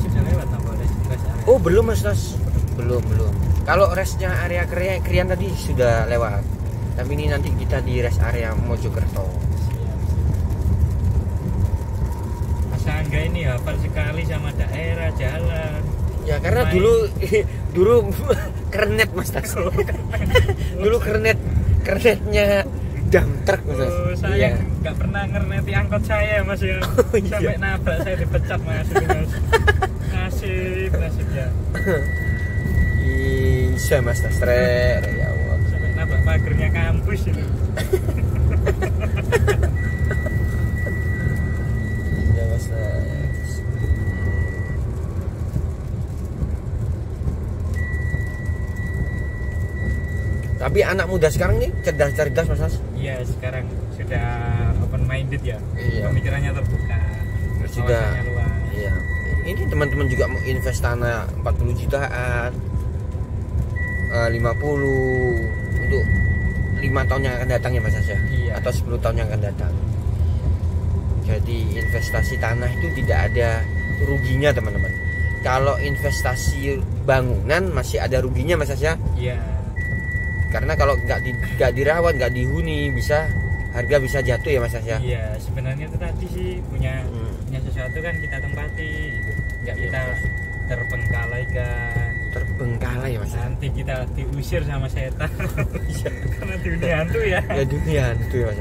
Speaker 2: Sudah lewat apa rest area?
Speaker 1: Oh belum Mas Nas, belum. Kalau restnya area Krian tadi sudah lewat. Tapi ini nanti kita di rest area Mojokerto.
Speaker 2: Siap. Mas Angga ini hafal sekali sama daerah, jalan.
Speaker 1: Ya karena dulu kernet Mas Nas. Dulu kernetnya dump truck Mas Nas.
Speaker 2: Oh, saya nggak pernah ngerneti angkot saya Mas ya. Sampai nabrak saya dipecat Mas. Nasib ya.
Speaker 1: Bisa Mas Nas, ya Allah.
Speaker 2: Sampai nabrak pagernya kampus ini.
Speaker 1: Ya Mas Nas. Tapi anak muda sekarang nih cerdas Mas Nas.
Speaker 2: Iya, sekarang sudah open minded ya.
Speaker 1: Iya.
Speaker 2: Pemikirannya terbuka.
Speaker 1: Sudah.
Speaker 2: Wawasannya luas.
Speaker 1: Iya. Ini teman-teman juga mau invest tanah 40 jutaan, 50 untuk 5 tahun yang akan datang ya Mas Nas ya.
Speaker 2: Iya.
Speaker 1: Atau 10 tahun yang akan datang. Jadi investasi tanah itu tidak ada ruginya teman-teman. Kalau investasi bangunan masih ada ruginya Mas Nas ya.
Speaker 2: Iya.
Speaker 1: Karena kalau nggak dirawat, nggak dihuni, harga bisa jatuh ya Mas Nas ya.
Speaker 2: Iya, sebenarnya itu tadi sih punya sesuatu kan kita tempati, gitu. Nggak kita
Speaker 1: Terbengkalai ya Mas.
Speaker 2: nanti kita diusir sama setan. Karena dunia hantu ya.
Speaker 1: Ya dunia itu ya Mas.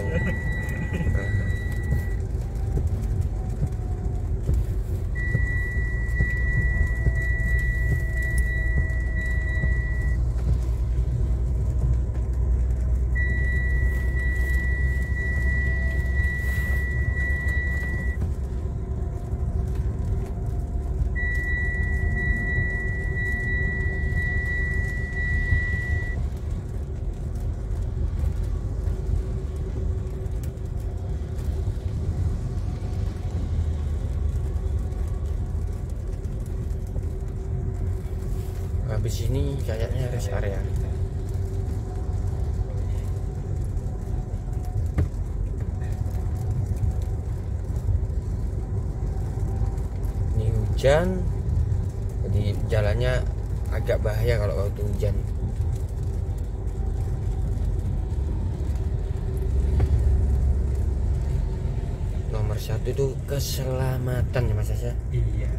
Speaker 1: Habis ini kayaknya rest area. Ini hujan, jadi jalannya agak bahaya kalau waktu hujan. Nomor nomor satu itu keselamatan ya Mas ya.
Speaker 2: Iya.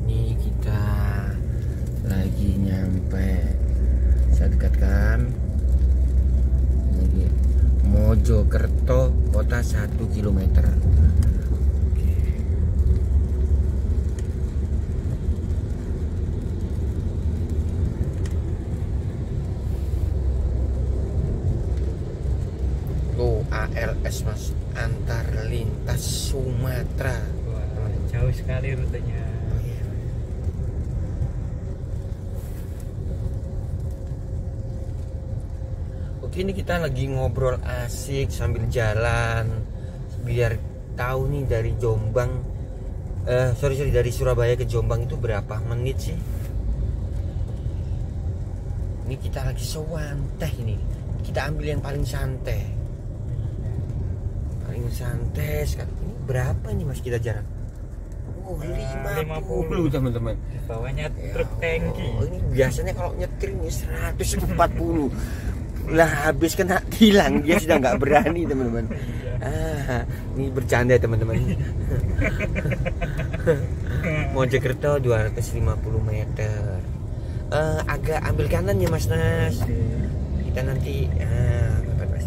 Speaker 1: Ini kita lagi nyampe, saya dekatkan ini Mojokerto, kota 1 kilometer. ALS Mas, antar lintas Sumatera.
Speaker 2: Wah, jauh sekali rutenya.
Speaker 1: Oke, ini kita lagi ngobrol asik sambil jalan biar tahu nih dari Jombang, dari Surabaya ke Jombang itu berapa menit sih? Ini kita lagi sewanteh ini. Kita ambil yang paling santai. Paling santai sekali. Ini berapa nih Mas kita jarak? Oh, 50 teman-teman.
Speaker 2: Bawahnya truk tangki.
Speaker 1: Oh, ini biasanya kalau nyetir ini 140. Lah habis kena tilang dia sudah nggak berani teman-teman. Ini bercanda teman-teman. Mojokerto 250 meter. Agak ambil kanan ya Mas Nas. Kita nanti Mas.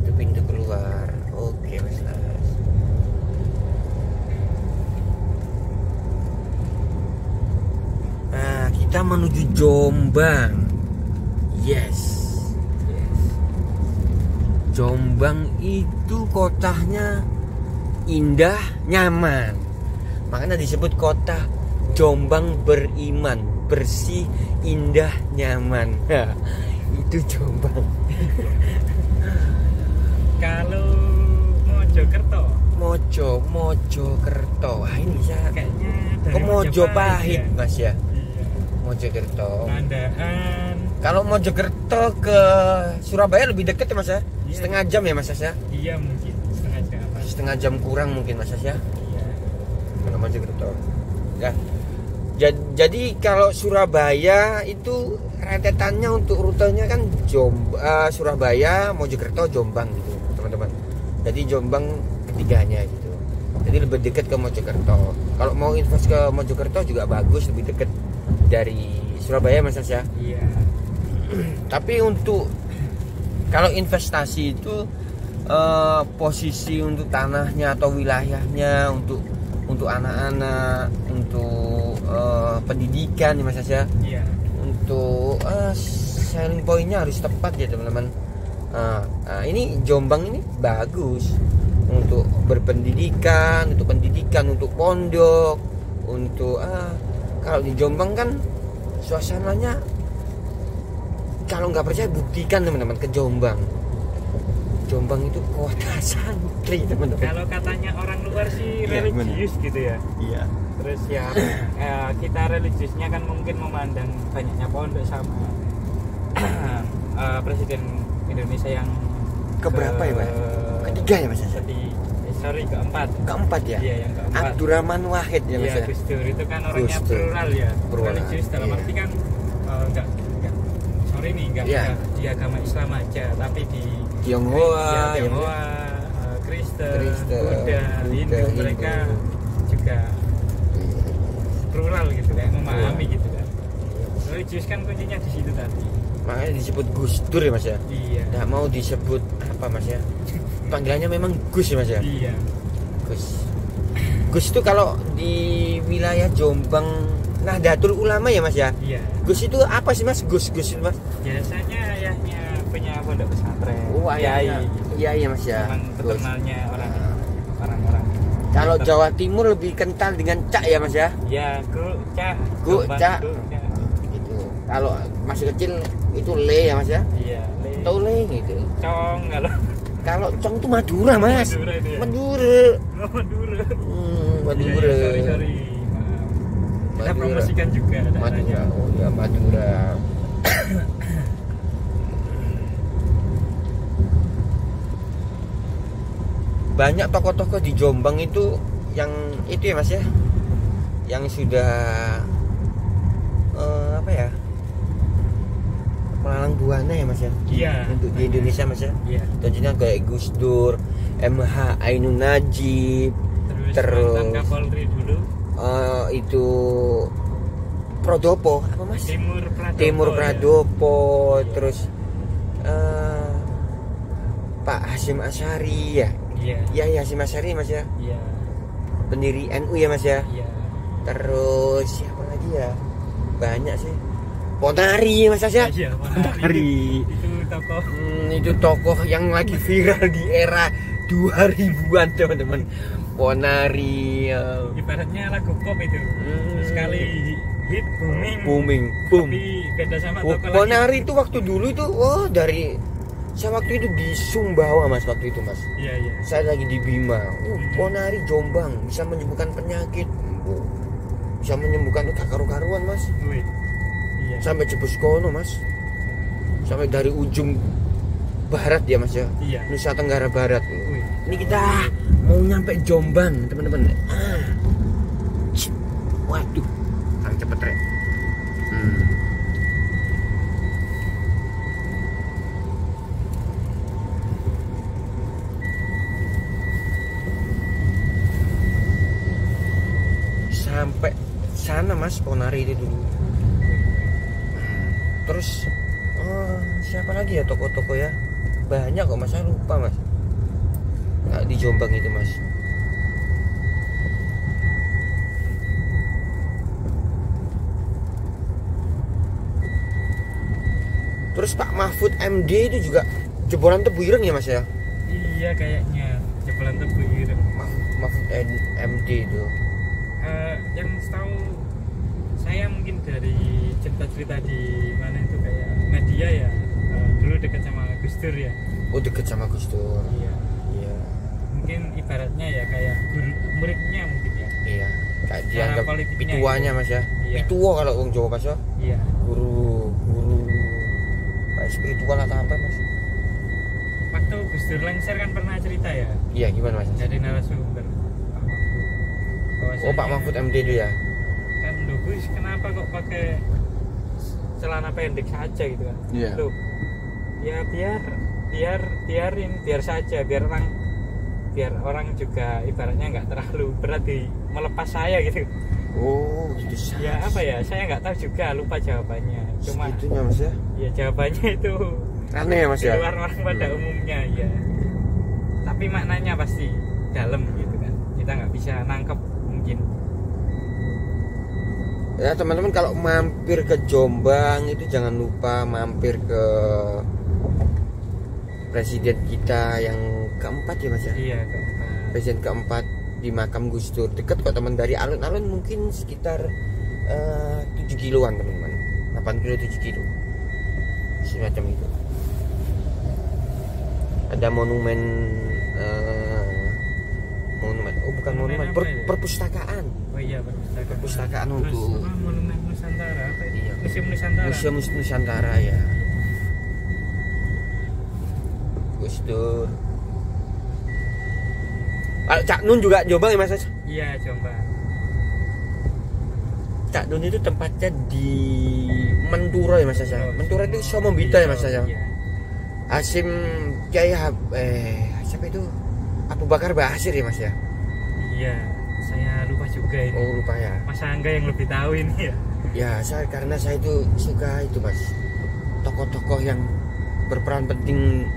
Speaker 1: Itu pintu keluar. Oke Mas Nas. Nah, kita menuju Jombang. Yes. Jombang itu kotanya indah, nyaman. Makanya disebut kota Jombang beriman, bersih, indah, nyaman. Itu Jombang.
Speaker 2: Kalau
Speaker 1: Mojokerto. Wah, ini saya
Speaker 2: kayaknya
Speaker 1: ke Mojopahit
Speaker 2: ya.
Speaker 1: Mas ya.
Speaker 2: Iya.
Speaker 1: Mojokerto.
Speaker 2: Pandaan.
Speaker 1: Kalau Mojokerto ke Surabaya lebih dekat ya Mas ya?
Speaker 2: Iya.
Speaker 1: Setengah jam ya Mas ya?
Speaker 2: Iya mungkin setengah jam.
Speaker 1: Setengah jam kurang mungkin Mas ya?
Speaker 2: Iya.
Speaker 1: Kalau Mojokerto. Ya. Jadi kalau Surabaya itu rentetannya untuk rutenya kan Surabaya, Mojokerto, Jombang gitu teman-teman. Jadi Jombang ketiganya gitu. Jadi lebih dekat ke Mojokerto. Kalau mau invest ke Mojokerto juga bagus, lebih dekat dari Surabaya Mas ya.
Speaker 2: Iya.
Speaker 1: Tapi untuk kalau investasi itu posisi untuk tanahnya atau wilayahnya untuk anak-anak, untuk pendidikan ya Mas ya.
Speaker 2: Iya.
Speaker 1: Untuk selling pointnya harus tepat ya teman-teman. Ini Jombang ini bagus untuk berpendidikan, untuk pondok, untuk kalau di Jombang kan suasananya, kalau nggak percaya buktikan teman-teman ke Jombang. Jombang itu kota santri teman-teman.
Speaker 2: Kalau katanya orang luar sih
Speaker 1: Iya,
Speaker 2: religius gitu ya.
Speaker 1: Iya.
Speaker 2: Terus ya kita religiusnya kan mungkin memandang banyaknya pondok sama Presiden Indonesia yang
Speaker 1: Keberapa ya Pak? Ketiga ya Mas?
Speaker 2: Keempat.
Speaker 1: Keempat ya?
Speaker 2: Iya, yang keempat.
Speaker 1: Abdurrahman Wahid ya Mas
Speaker 2: Iya,
Speaker 1: ya?
Speaker 2: Gus Dur itu kan orangnya
Speaker 1: Gus Dur.
Speaker 2: plural ya.
Speaker 1: Plural,
Speaker 2: Religius dalam
Speaker 1: iya.
Speaker 2: arti kan enggak
Speaker 1: Iya.
Speaker 2: di agama Islam aja, tapi di
Speaker 1: Tionghoa,
Speaker 2: ya,
Speaker 1: ya,
Speaker 2: Tionghoa, Kristen,
Speaker 1: Kristen,
Speaker 2: Buddha, Hindu,
Speaker 1: Hindu.
Speaker 2: mereka juga plural gitu kayak memahami gitu kan. Religius kan kuncinya di situ tadi.
Speaker 1: Makanya disebut Gus Dur ya Mas ya?
Speaker 2: Iya.
Speaker 1: Nggak mau disebut apa Mas ya? Panggilannya memang Gus ya Mas ya?
Speaker 2: Iya.
Speaker 1: Gus itu kalau di wilayah Jombang Nahdlatul Ulama ya Mas ya?
Speaker 2: Iya.
Speaker 1: Gus itu apa sih Mas? Gus itu Mas?
Speaker 2: Biasanya ayahnya punya pondok pesantren.
Speaker 1: Oh, ayahnya.
Speaker 2: Kiai.
Speaker 1: Iya Mas ya.
Speaker 2: Memang
Speaker 1: Gus.
Speaker 2: keternalnya orang-orang.
Speaker 1: Kalau Jawa Timur lebih kental dengan Cak ya Mas ya?
Speaker 2: Ya, Cak.
Speaker 1: Gu,
Speaker 2: Jombang,
Speaker 1: Cak.
Speaker 2: Gu, Cak.
Speaker 1: Gitu. Kalau masih kecil itu Le ya Mas ya?
Speaker 2: Iya,
Speaker 1: Tahu Le gitu.
Speaker 2: Cong kalau
Speaker 1: Kalau Cong itu Madura Mas.
Speaker 2: Madura itu ya?
Speaker 1: Madura.
Speaker 2: Madura.
Speaker 1: Madura.
Speaker 2: Iya, sorry. Maaf. Kita
Speaker 1: Madura.
Speaker 2: promosikan juga
Speaker 1: Madura.
Speaker 2: daerahnya.
Speaker 1: Oh ya Madura. Banyak tokoh-tokoh di Jombang itu yang itu ya Mas ya, yang sudah apa ya, pelalang buana ya Mas ya.
Speaker 2: Iya.
Speaker 1: Untuk di Indonesia Mas ya.
Speaker 2: Iya.
Speaker 1: Contohnya kayak Gus Dur, MH Ainun Najib, terus
Speaker 2: mantan Kapolri dulu
Speaker 1: itu Prodopo apa Mas?
Speaker 2: Timur
Speaker 1: Pradopo, terus Pak Hasyim Asyari ya.
Speaker 2: Iya.
Speaker 1: Iya Hasyim Asyari Mas ya.
Speaker 2: Iya.
Speaker 1: Pendiri NU ya Mas ya.
Speaker 2: Iya.
Speaker 1: Terus siapa lagi ya? Banyak sih. Ponari Mas ya.
Speaker 2: Iya,
Speaker 1: Ponari.
Speaker 2: Itu tokoh
Speaker 1: Itu tokoh yang lagi viral di era 2000-an teman-teman. Ponari.
Speaker 2: ibaratnya lagu pop itu. Sekali hit
Speaker 1: Boom.
Speaker 2: Tapi beda sama tokoh lagi.
Speaker 1: Ponari itu waktu dulu itu dari saya waktu itu di Sumbawa Mas waktu itu Mas.
Speaker 2: Iya.
Speaker 1: Saya lagi di Bima. Ponari Jombang bisa menyembuhkan penyakit. Bisa menyembuhkan karu-karuan Mas.
Speaker 2: Wih. Iya.
Speaker 1: Sampai Jebus kono Mas. Sampai dari ujung barat ya Mas ya.
Speaker 2: Iya.
Speaker 1: Nusa Tenggara Barat.
Speaker 2: Wih.
Speaker 1: Ini kita mau nyampe Jombang teman-teman. Waduh, sangat cepet Rek. Sampai sana Mas, Ponari itu dulu. Terus siapa lagi ya toko-toko ya? Banyak kok Mas, saya lupa Mas. Nah, di Jombang itu Mas. Terus Pak Mahfud MD itu juga jebolan Tebu Ireng ya Mas ya?
Speaker 2: Iya kayaknya jebolan Tebu Ireng.
Speaker 1: Mahfud MD itu.
Speaker 2: Yang tahu saya mungkin dari cerita-cerita di mana itu kayak media ya, dulu dekat sama Gus Dur ya.
Speaker 1: Oh dekat sama Gus Dur.
Speaker 2: Iya. Mungkin ibaratnya ya kayak guru muridnya mungkin ya.
Speaker 1: Iya. Kayak dianggap
Speaker 2: politiknya
Speaker 1: pituanya
Speaker 2: gitu.
Speaker 1: Mas ya.
Speaker 2: Iya.
Speaker 1: Pituo kalau orang Jawa Mas ya.
Speaker 2: Iya.
Speaker 1: Guru kayak spiritual atau apa Mas?
Speaker 2: Waktu Gus Dur lengser kan pernah cerita ya.
Speaker 1: Iya gimana Mas?
Speaker 2: Jadi narasumber
Speaker 1: Pak Mahfud MD itu ya.
Speaker 2: Kan loh Gus, kenapa kok pakai celana pendek saja gitu kan?
Speaker 1: Iya.
Speaker 2: Loh, ya biar saja, biar orang juga ibaratnya nggak terlalu berat di melepas saya gitu.
Speaker 1: Oh gitu.
Speaker 2: Ya apa ya, saya nggak tahu juga, lupa jawabannya. Cuma
Speaker 1: itunya Mas ya.
Speaker 2: ya jawabannya itu
Speaker 1: Aneh ya Mas
Speaker 2: di
Speaker 1: ya.
Speaker 2: luar orang pada umumnya ya. Tapi maknanya pasti dalam gitu kan. Kita nggak bisa nangkep mungkin.
Speaker 1: Ya teman-teman kalau mampir ke Jombang itu jangan lupa mampir ke presiden kita yang keempat ya Mas ya.
Speaker 2: Iya keempat.
Speaker 1: Presiden keempat di makam Gus Dur. Dekat kok teman, dari alun-alun mungkin sekitar 7 kiloan teman-teman. 8 kilo 7 kilo. Semacam itu. Ada monumen bukan monumen, perpustakaan.
Speaker 2: Oh iya,
Speaker 1: perpustakaan
Speaker 2: Terus,
Speaker 1: untuk
Speaker 2: monumen Nusantara apa itu?
Speaker 1: Iya.
Speaker 2: Museum Nusantara.
Speaker 1: Museum Nusantara ya. Gus Dur. Cak Nun juga Jombang ya Mas?
Speaker 2: Iya, Jombang.
Speaker 1: Cak Nun itu tempatnya di Menturo ya Mas ya. Menturo itu Somombita ya Mas ya.
Speaker 2: Iya.
Speaker 1: Hasyim Kiai siapa itu? Abu Bakar Basir ya Mas ya.
Speaker 2: Iya, saya lupa juga ini.
Speaker 1: Oh lupa ya.
Speaker 2: Mas Angga yang lebih tahu ini ya.
Speaker 1: Ya karena saya itu suka itu Mas, tokoh-tokoh yang berperan penting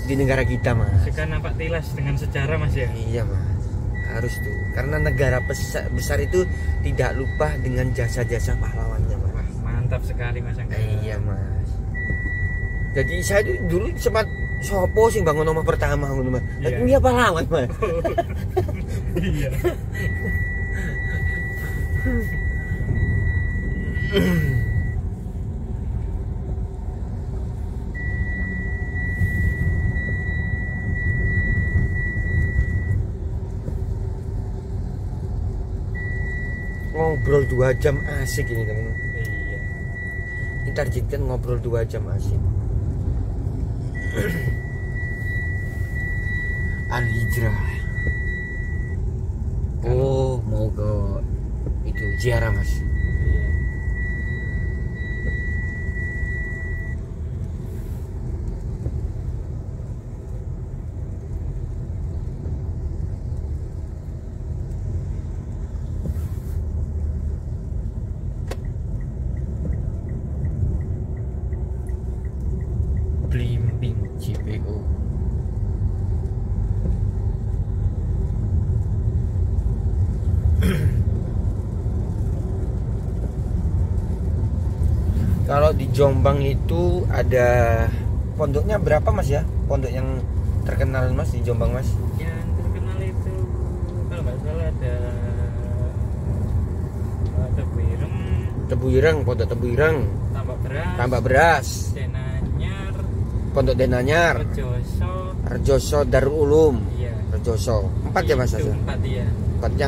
Speaker 1: di negara kita Mas.
Speaker 2: Suka nampak tilas dengan sejarah Mas ya.
Speaker 1: Iya Mas, harus tuh. Karena negara besar itu tidak lupa dengan jasa-jasa pahlawannya Mas.
Speaker 2: Wah, mantap sekali Mas Angga.
Speaker 1: Iya Mas. Jadi saya itu dulu sempat sopo sing bangun nomor pertama ngono Mas.
Speaker 2: Iya.
Speaker 1: Tapi dia pahlawan Mas.
Speaker 2: Iya.
Speaker 1: Ngobrol 2 jam asik ini teman-teman.
Speaker 2: Iya.
Speaker 1: Kita targetkan ngobrol 2 jam asik. Al-Hijrah. Oh, mau ke itu ziarah Mas.
Speaker 2: Iya.
Speaker 1: Blimbing JPO. Kalau di Jombang itu ada pondoknya berapa Mas ya? Pondok yang terkenal Mas di Jombang Mas?
Speaker 2: Yang terkenal itu kalau nggak salah ada Tebu Ireng,
Speaker 1: Tebu Ireng, Pondok Tebu Ireng, Tambak Beras,
Speaker 2: Denanyar,
Speaker 1: Pondok Denanyar,
Speaker 2: Rejoso,
Speaker 1: Rejoso, Darul Ulum,
Speaker 2: iya.
Speaker 1: Rejoso. 4 ya Mas
Speaker 2: Itu
Speaker 1: Asa?
Speaker 2: 4 ya.
Speaker 1: 4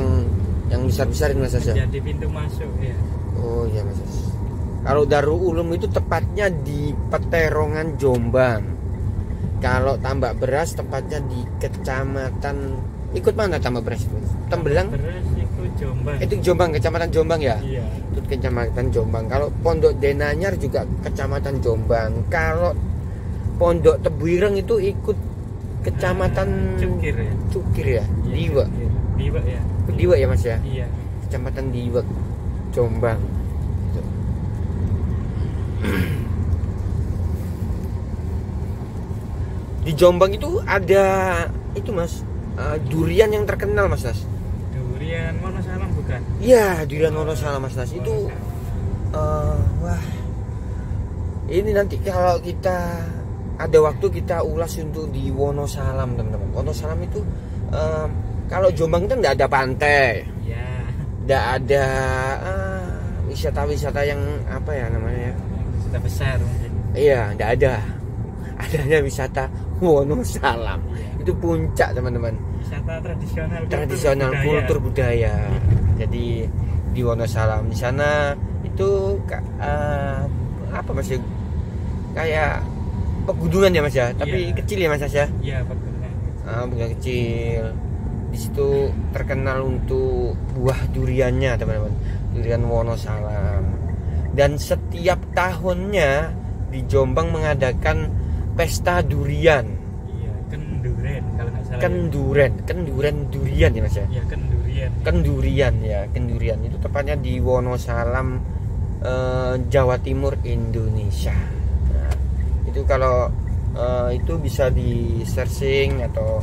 Speaker 1: yang besar-besarin Mas Asa?
Speaker 2: Jadi pintu masuk ya.
Speaker 1: Oh iya Mas Asa. Kalau Darul Ulum itu tepatnya di Peterongan Jombang. Kalau Tambak Beras tepatnya di kecamatan, ikut mana Tambak Beras itu? Tembelang?
Speaker 2: Beras itu Jombang.
Speaker 1: Itu Jombang, kecamatan Jombang ya?
Speaker 2: Iya.
Speaker 1: Itu kecamatan Jombang. Kalau Pondok Denanyar juga kecamatan Jombang. Kalau Pondok Tebu Ireng itu ikut kecamatan
Speaker 2: Cukir ya.
Speaker 1: Cukir ya?
Speaker 2: Iya,
Speaker 1: Diwek.
Speaker 2: Cukir. Diwek ya.
Speaker 1: Diwek ya Mas ya?
Speaker 2: Iya.
Speaker 1: Kecamatan Diwek, Jombang. Di Jombang itu ada itu Mas, durian yang terkenal Mas Nas.
Speaker 2: Durian Wonosalam bukan?
Speaker 1: Iya, durian Wonosalam Mas Nas. Itu wah. Ini nanti kalau kita ada waktu kita ulas untuk di Wonosalam teman-teman. Wonosalam itu kalau Jombang kan nggak ada pantai,
Speaker 2: Iya.
Speaker 1: nggak ada wisata-wisata yang apa ya namanya?
Speaker 2: Sudah besar mungkin.
Speaker 1: Iya, nggak ada. Adanya wisata Wonosalam. Itu puncak teman-teman.
Speaker 2: Wisata
Speaker 1: Tradisional kultur budaya. Jadi di Wonosalam di sana itu apa Mas ya? Kayak pegunungan ya Mas ya, tapi
Speaker 2: Iya.
Speaker 1: kecil ya Mas ya.
Speaker 2: Iya, pegunungan.
Speaker 1: Bukan kecil. Di situ terkenal untuk buah duriannya teman-teman. Durian Wonosalam. Dan setiap tahunnya di Jombang mengadakan pesta durian.
Speaker 2: Iya, kenduren kalau nggak salah.
Speaker 1: Kenduren durian ya Mas ya.
Speaker 2: Iya, kendurian.
Speaker 1: Kendurian itu tepatnya di Wonosalam, Jawa Timur, Indonesia. Nah, itu kalau itu bisa di searching atau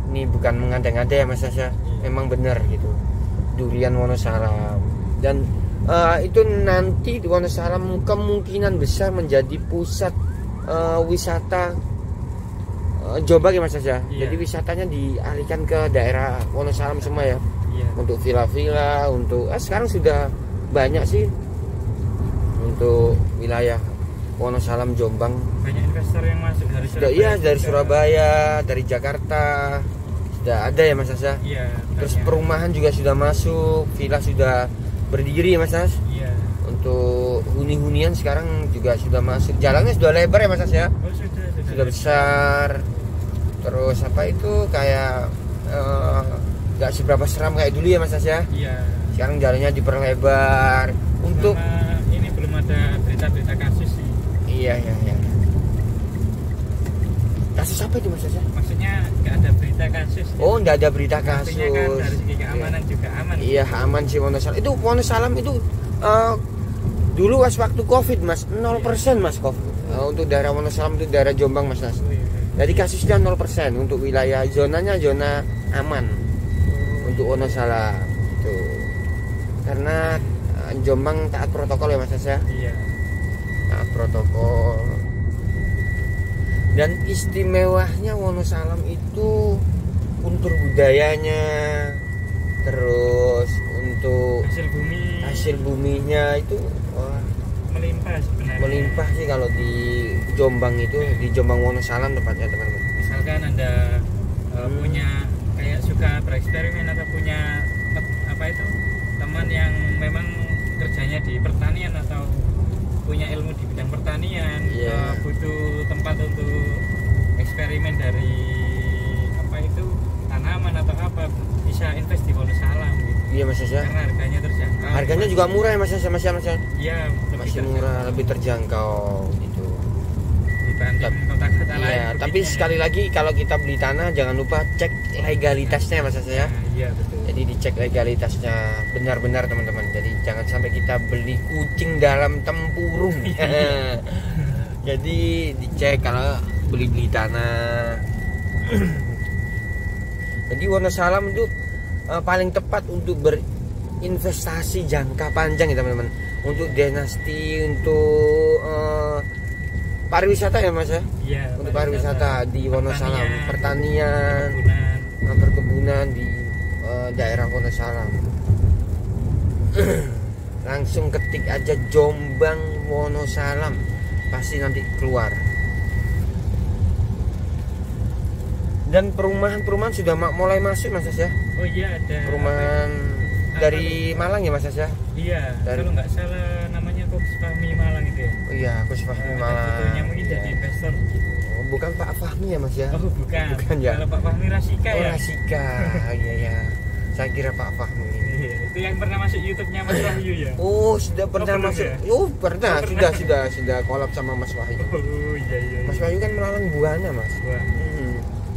Speaker 1: ini bukan mengada-ngada ya Mas Asya, memang benar gitu. Durian Wonosalam dan itu nanti di Wonosalam kemungkinan besar menjadi pusat wisata Jombang ya Mas Asya.
Speaker 2: Iya.
Speaker 1: Jadi wisatanya dialihkan ke daerah Wonosalam semua ya.
Speaker 2: Iya.
Speaker 1: Untuk villa-villa, untuk sekarang sudah banyak sih untuk wilayah Wonosalam Jombang.
Speaker 2: Banyak investor yang masuk dari
Speaker 1: Sudah
Speaker 2: Surabaya.
Speaker 1: iya dari
Speaker 2: juga.
Speaker 1: Surabaya, dari Jakarta sudah ada ya Mas Asya.
Speaker 2: Iya.
Speaker 1: Terus
Speaker 2: banyak.
Speaker 1: perumahan juga sudah masuk, villa sudah berdiri ya Mas As.
Speaker 2: Iya.
Speaker 1: Untuk huni-hunian sekarang juga sudah masuk. Jalannya sudah lebar ya Mas As ya.
Speaker 2: Oh, sudah.
Speaker 1: Sudah besar. Terus apa itu kayak nggak seberapa seram kayak dulu ya Mas As ya.
Speaker 2: Iya.
Speaker 1: Sekarang jalannya diperlebar untuk
Speaker 2: Sama ini belum ada berita-berita kasus sih.
Speaker 1: iya. Kasus apa itu Mas As ya?
Speaker 2: Maksudnya nggak ada berita kasus.
Speaker 1: Oh, nggak ada berita kasus.
Speaker 2: Artinya kan dari segi keamanan juga aman.
Speaker 1: Iya, aman sih Wonosalam. Itu Wonosalam itu dulu waktu Covid Mas, 0% Mas Covid. Untuk daerah Wonosalam itu daerah Jombang Mas Nas.
Speaker 2: Oh, iya.
Speaker 1: Jadi kasusnya 0% untuk wilayah zonanya zona aman untuk Wonosalam itu. Karena Jombang taat protokol ya Mas Nas ya.
Speaker 2: Iya.
Speaker 1: Taat protokol. Dan istimewanya Wonosalam itu kultur budayanya, terus untuk hasil buminya itu wah,
Speaker 2: Melimpah sebenarnya.
Speaker 1: melimpah sih kalau di Jombang itu, di Jombang Wonosalam tepatnya teman-teman.
Speaker 2: Misalkan Anda punya kayak suka bereksperimen atau punya apa itu teman yang memang kerjanya di pertanian atau punya ilmu di bidang pertanian,
Speaker 1: Iya.
Speaker 2: butuh tempat untuk eksperimen dari apa itu tanaman atau apa, bisa invest di Wonosalam gitu.
Speaker 1: Iya Mas ya.
Speaker 2: Karena harganya terjangkau.
Speaker 1: Harganya juga murah ya Mas ya, Mas ya.
Speaker 2: Iya, lebih
Speaker 1: Masih
Speaker 2: terjangkau
Speaker 1: murah, lebih terjangkau gitu.
Speaker 2: dibanding kota-kota lain.
Speaker 1: Iya, tapi
Speaker 2: bukitnya.
Speaker 1: sekali lagi kalau kita beli tanah jangan lupa cek legalitasnya Mas ya.
Speaker 2: Nah, iya betul.
Speaker 1: Jadi dicek legalitasnya benar-benar teman-teman. Jadi jangan sampai kita beli kucing dalam tempurung. Jadi dicek kalau beli tanah. Jadi Wonosalam itu paling tepat untuk berinvestasi jangka panjang ya teman-teman. Untuk dinasti, untuk pariwisata ya Mas ya?
Speaker 2: Iya,
Speaker 1: untuk pariwisata di Wonosalam, pertanian,
Speaker 2: perkebunan.
Speaker 1: perkebunan di daerah Wonosalam. Langsung ketik aja Jombang Wonosalam, pasti nanti keluar. Dan perumahan sudah mulai masuk Mas ya?
Speaker 2: Oh iya, ada
Speaker 1: Perumahan dari Malang ya Mas ya?
Speaker 2: Iya,
Speaker 1: dari...
Speaker 2: kalau nggak salah namanya Koks Fahmi Malang itu ya.
Speaker 1: Oh iya, Koks Fahmi
Speaker 2: Ada
Speaker 1: Malang.
Speaker 2: fotonya mungkin jadi investor.
Speaker 1: Oh, bukan Pak Fahmi ya Mas ya?
Speaker 2: Oh bukan.
Speaker 1: Bukan ya?
Speaker 2: Kalau Pak Fahmi Rasika
Speaker 1: Oh,
Speaker 2: ya.
Speaker 1: Rasika. Iya ya. Saya kira Pak Fahmi.
Speaker 2: Iya, itu yang pernah masuk YouTube-nya Mas Wahyu ya.
Speaker 1: Oh, sudah pernah
Speaker 2: belum
Speaker 1: masuk.
Speaker 2: ya?
Speaker 1: Oh, pernah.
Speaker 2: Oh, pernah.
Speaker 1: Sudah kolab sama Mas Wahyu.
Speaker 2: Oh iya iya.
Speaker 1: Mas Wahyu kan melalang buana, Mas.
Speaker 2: Wah,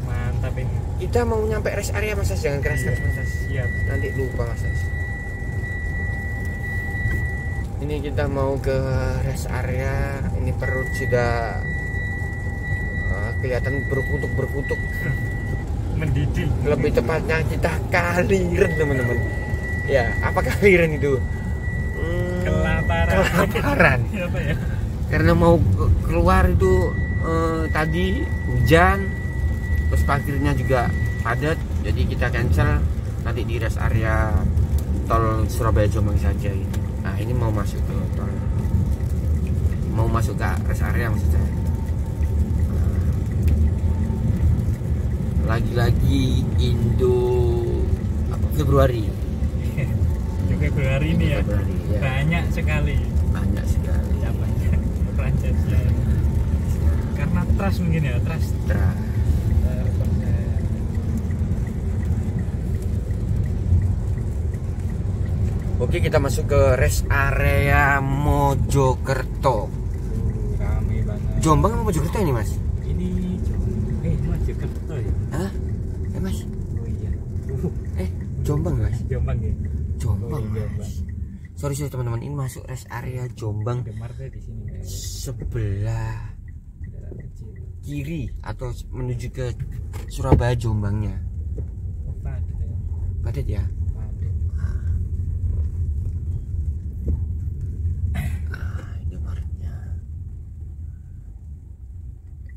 Speaker 2: mantap ini.
Speaker 1: Kita mau nyampe rest area Mas, jangan keras-keras Mas.
Speaker 2: Siap.
Speaker 1: Nanti lupa Mas. Ini kita mau ke rest area. Ini perut sudah kelihatan berkutuk.
Speaker 2: Mendidih.
Speaker 1: Lebih tepatnya kita kaliren teman-teman. Ya, apa kaliren itu? Kelaparan.
Speaker 2: Apa ya?
Speaker 1: Karena mau keluar itu tadi hujan, terus parkirnya juga padat, jadi kita cancel. Nanti di rest area tol Surabaya Jombang saja ini. Nah ini mau masuk ke tol, mau masuk ke rest area maksudnya. Lagi-lagi Indo Februari.
Speaker 2: Februari ini ya.
Speaker 1: Februari, ya.
Speaker 2: Banyak sekali.
Speaker 1: Ya,
Speaker 2: banyak franchise-nya. Karena trust mungkin ya, trust.
Speaker 1: Oke, kita masuk ke rest area Mojokerto.
Speaker 2: Rame banget.
Speaker 1: Jombang apa Mojokerto ini Mas?
Speaker 2: Ini Mojokerto ya.
Speaker 1: Hah? Mas?
Speaker 2: Oh iya.
Speaker 1: Jombang Mas?
Speaker 2: Jombang ya.
Speaker 1: Jombang
Speaker 2: Oh, iya,
Speaker 1: Mas. Sorry teman-teman, ini masuk rest area Jombang
Speaker 2: Demarnya di sini ya.
Speaker 1: sebelah
Speaker 2: Daerah kecil.
Speaker 1: kiri atau menuju ke Surabaya Jombangnya.
Speaker 2: Padat ya.
Speaker 1: Padat ya?
Speaker 2: Padat.
Speaker 1: Ini marketnya.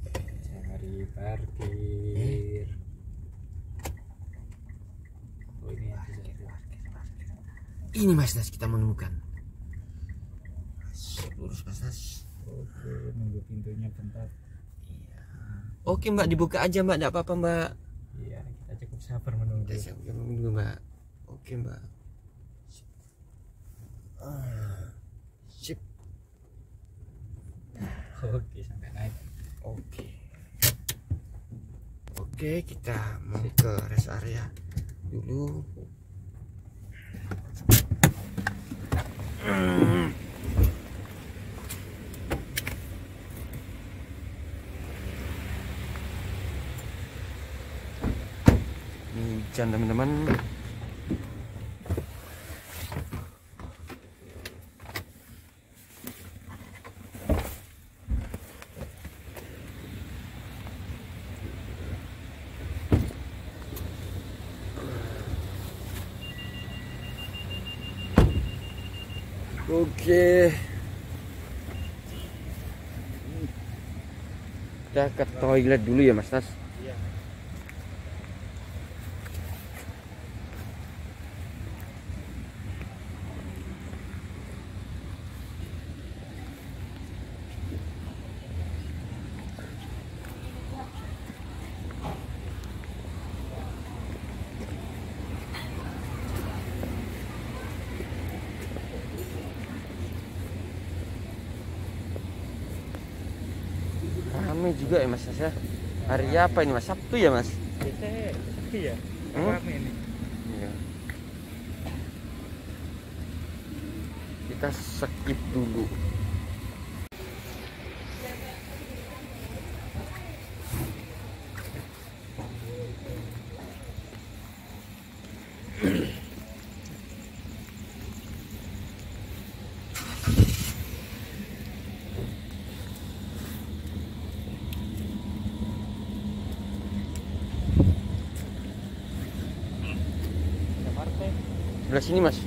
Speaker 2: Cari parkir. Oh ini ya.
Speaker 1: Ini Mas Nas, kita menemukan. Lurus Mas Nas.
Speaker 2: Oke, nunggu pintunya bentar.
Speaker 1: Oke Mbak, dibuka aja Mbak, enggak apa-apa Mbak.
Speaker 2: Iya, kita cukup sabar menunggu.
Speaker 1: Kita siap menunggu Mbak. Oke Mbak. Sip.
Speaker 2: Oke, sampai naik.
Speaker 1: Oke, kita mau ke rest area dulu. Hujan teman-teman. Oke, kita ke toilet dulu ya Mas Nas.
Speaker 2: Iya.
Speaker 1: Ramai juga ya Mas Nas ya. Hari apa ini Mas? Sabtu ya Mas?
Speaker 2: Iya. Rame ini.
Speaker 1: Iya. Kita skip dulu. sebelah sini mas.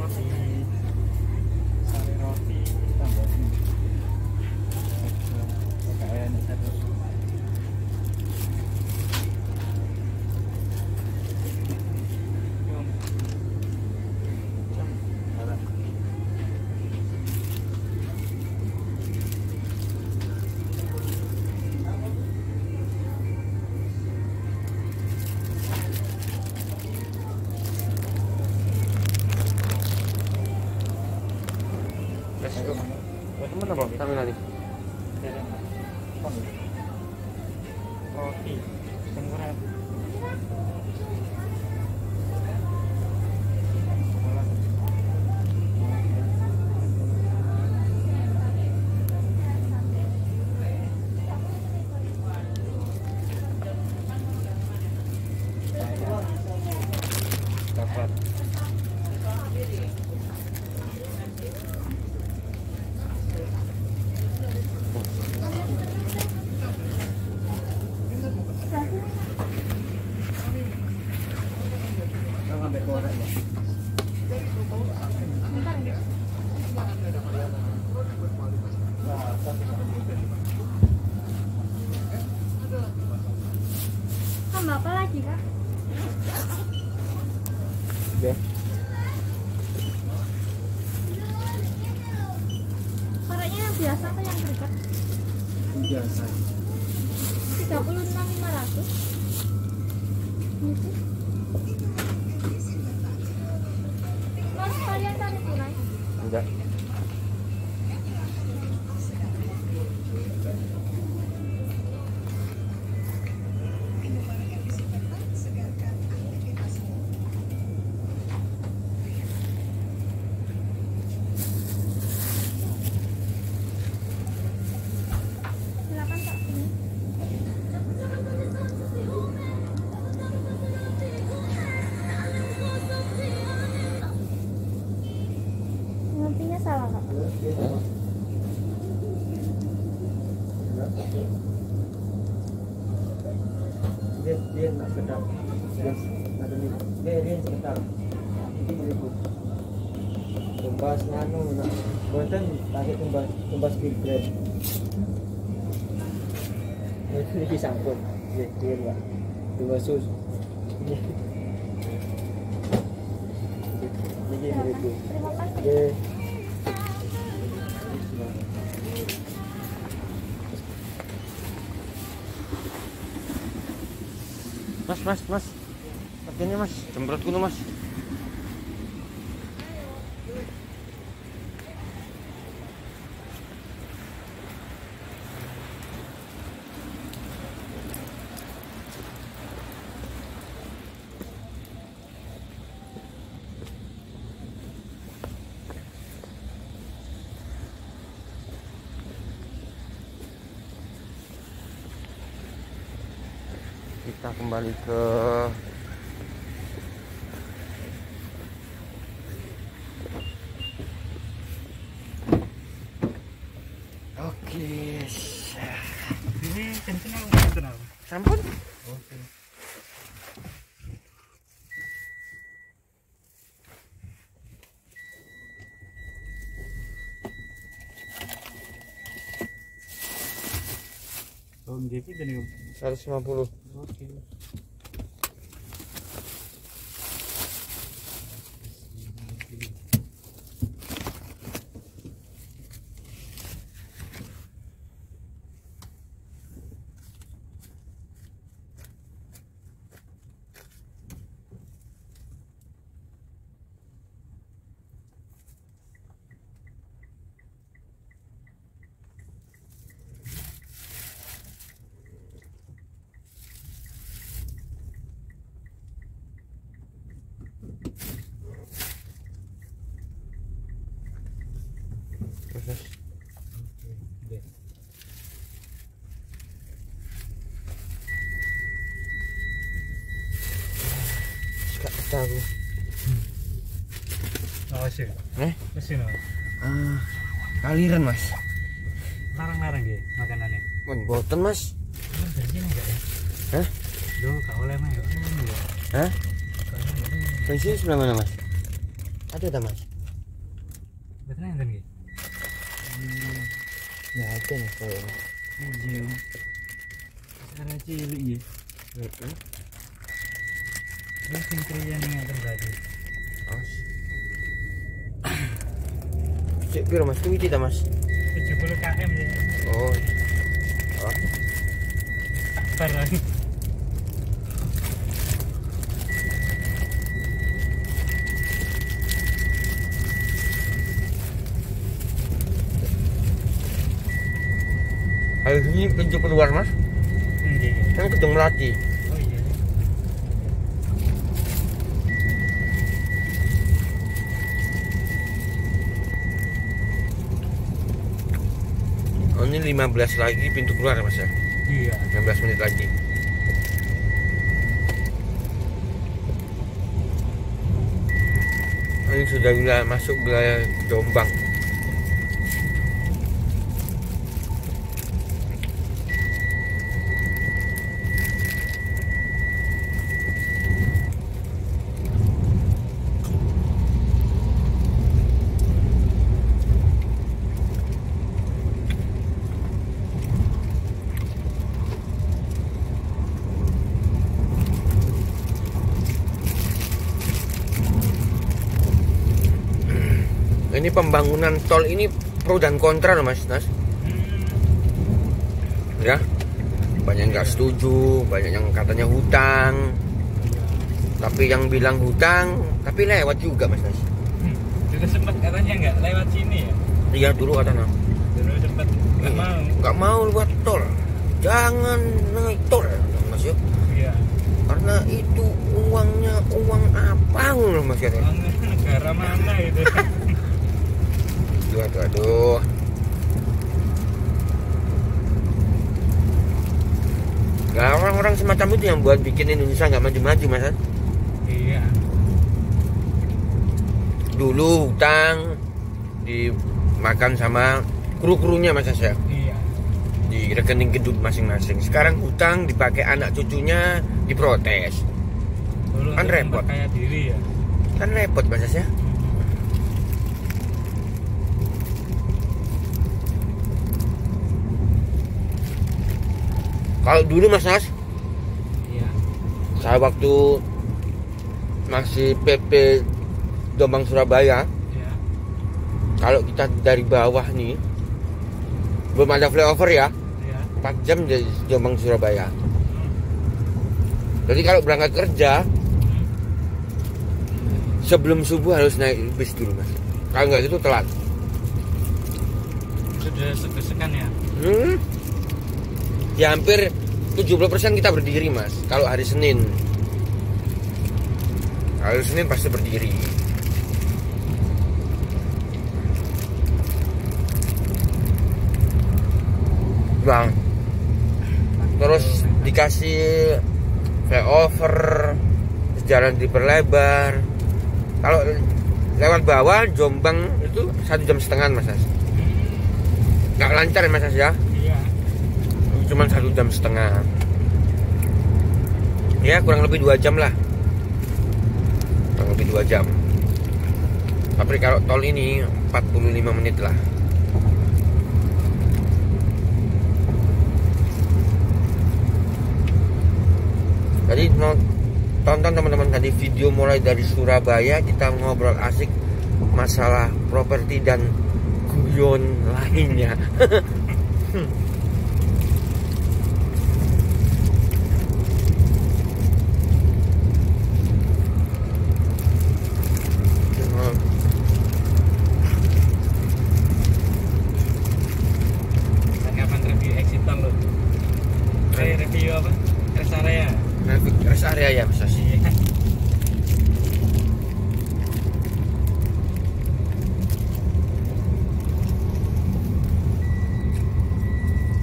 Speaker 2: Oh iya. Sari roti tambahin. Kayak satu.
Speaker 1: Let's go. Buat temen apa? Tamil nih.
Speaker 2: Roti semurah. Dapat.
Speaker 3: Tambah apa lagi kak?
Speaker 1: Oke.
Speaker 3: Koreknya yang biasa atau yang berkat?
Speaker 1: Biasa.
Speaker 3: 36.500. Gitu. Mas kalian tarik tunai?
Speaker 1: Enggak.
Speaker 3: Silakan kak ini. Ngertinya salah kak?
Speaker 1: Dia nak sedap. Ada ni. Dia sebentar. Ini berikut. Tumbas nganu nak. Boten tarik tumbas pilpres. Ini sampun. Dia enggak. Tumbas sus. Ini berikut.
Speaker 3: Terima kasih.
Speaker 1: Oke. Mas. Pakainya mas, jembrot kuno mas. Kita kembali ke
Speaker 2: Ini kenceng apa tenang?
Speaker 1: sampun.
Speaker 2: Oke. Oh, jadi dan
Speaker 1: 150.
Speaker 2: oke.
Speaker 1: gak tahu.
Speaker 2: Oh sih. Kesini.
Speaker 1: Kaliran mas.
Speaker 2: Larang-larang ya makanannya.
Speaker 1: Mon boten mas.
Speaker 2: Dari sini enggak ya?
Speaker 1: Hah?
Speaker 2: Duh, gak boleh mah ya.
Speaker 1: Hah? Dari sini sebelah mana mas? Ada tak mas?
Speaker 2: Betul yang kan?
Speaker 1: Ya ada mas kayaknya.
Speaker 2: Iya. Sekarang cilik ya. Ini singkrian yang terjadi.
Speaker 1: Mas. Cek piro mas? Kuwi tidak mas?
Speaker 2: 70 km ya.
Speaker 1: Oh.
Speaker 2: Barang.
Speaker 1: Hari ini pintu keluar mas.
Speaker 2: Iya.
Speaker 1: Kan Gedung Melati.
Speaker 2: Oh iya.
Speaker 1: Oh ini 15 lagi pintu keluar mas ya.
Speaker 2: Iya.
Speaker 1: 15 menit lagi. Ini sudah masuk wilayah Jombang. Ini pembangunan tol ini pro dan kontra loh mas. Ya, banyak yang nggak setuju, banyak yang katanya hutang, tapi yang bilang hutang tapi lewat juga mas.
Speaker 2: Dulu sempat katanya nggak lewat sini ya?
Speaker 1: Iya dulu katanya.
Speaker 2: Dulu sempat nggak mau.
Speaker 1: Nggak mau lewat tol, jangan naik tol mas ya.
Speaker 2: Iya.
Speaker 1: Karena itu uangnya uang abang loh mas ya.
Speaker 2: Negara mana itu?
Speaker 1: Aduh. Nah, orang-orang semacam itu yang buat bikin Indonesia nggak maju-maju mas.
Speaker 2: Iya.
Speaker 1: Dulu hutang dimakan sama kru-krunya mas ya.
Speaker 2: Iya.
Speaker 1: Di rekening gedut masing-masing. Sekarang hutang dipakai anak cucunya, diprotes.
Speaker 2: Dulu
Speaker 1: Kan repot.
Speaker 2: Kayak diri ya.
Speaker 1: Kan repot mas ya. Kalau dulu mas,
Speaker 2: Iya.
Speaker 1: saya waktu masih PP Jombang Surabaya,
Speaker 2: Iya.
Speaker 1: kalau kita dari bawah nih, belum ada flyover ya,
Speaker 2: Iya.
Speaker 1: 4 jam dari Jombang Surabaya. Jadi kalau berangkat kerja, sebelum subuh harus naik bis dulu mas. Kalau nggak itu telat.
Speaker 2: Sudah sebesekan ya.
Speaker 1: Ya hampir 70% kita berdiri mas. Kalau hari Senin, pasti berdiri. Bang, terus dikasih flyover, jalan diperlebar. Kalau lewat bawah Jombang itu 1,5 jam mas. Nggak lancar ya mas ya.
Speaker 2: Iya.
Speaker 1: Cuma 1,5 jam. Ya kurang lebih 2 jam lah. Kurang lebih 2 jam. Tapi kalau tol ini 45 menit lah. Jadi tonton teman-teman tadi video mulai dari Surabaya, kita ngobrol asik masalah properti dan guyon lainnya.
Speaker 2: Kapan review exit tol lo? Review apa? Rest area.
Speaker 1: Rest area ya bisa sih.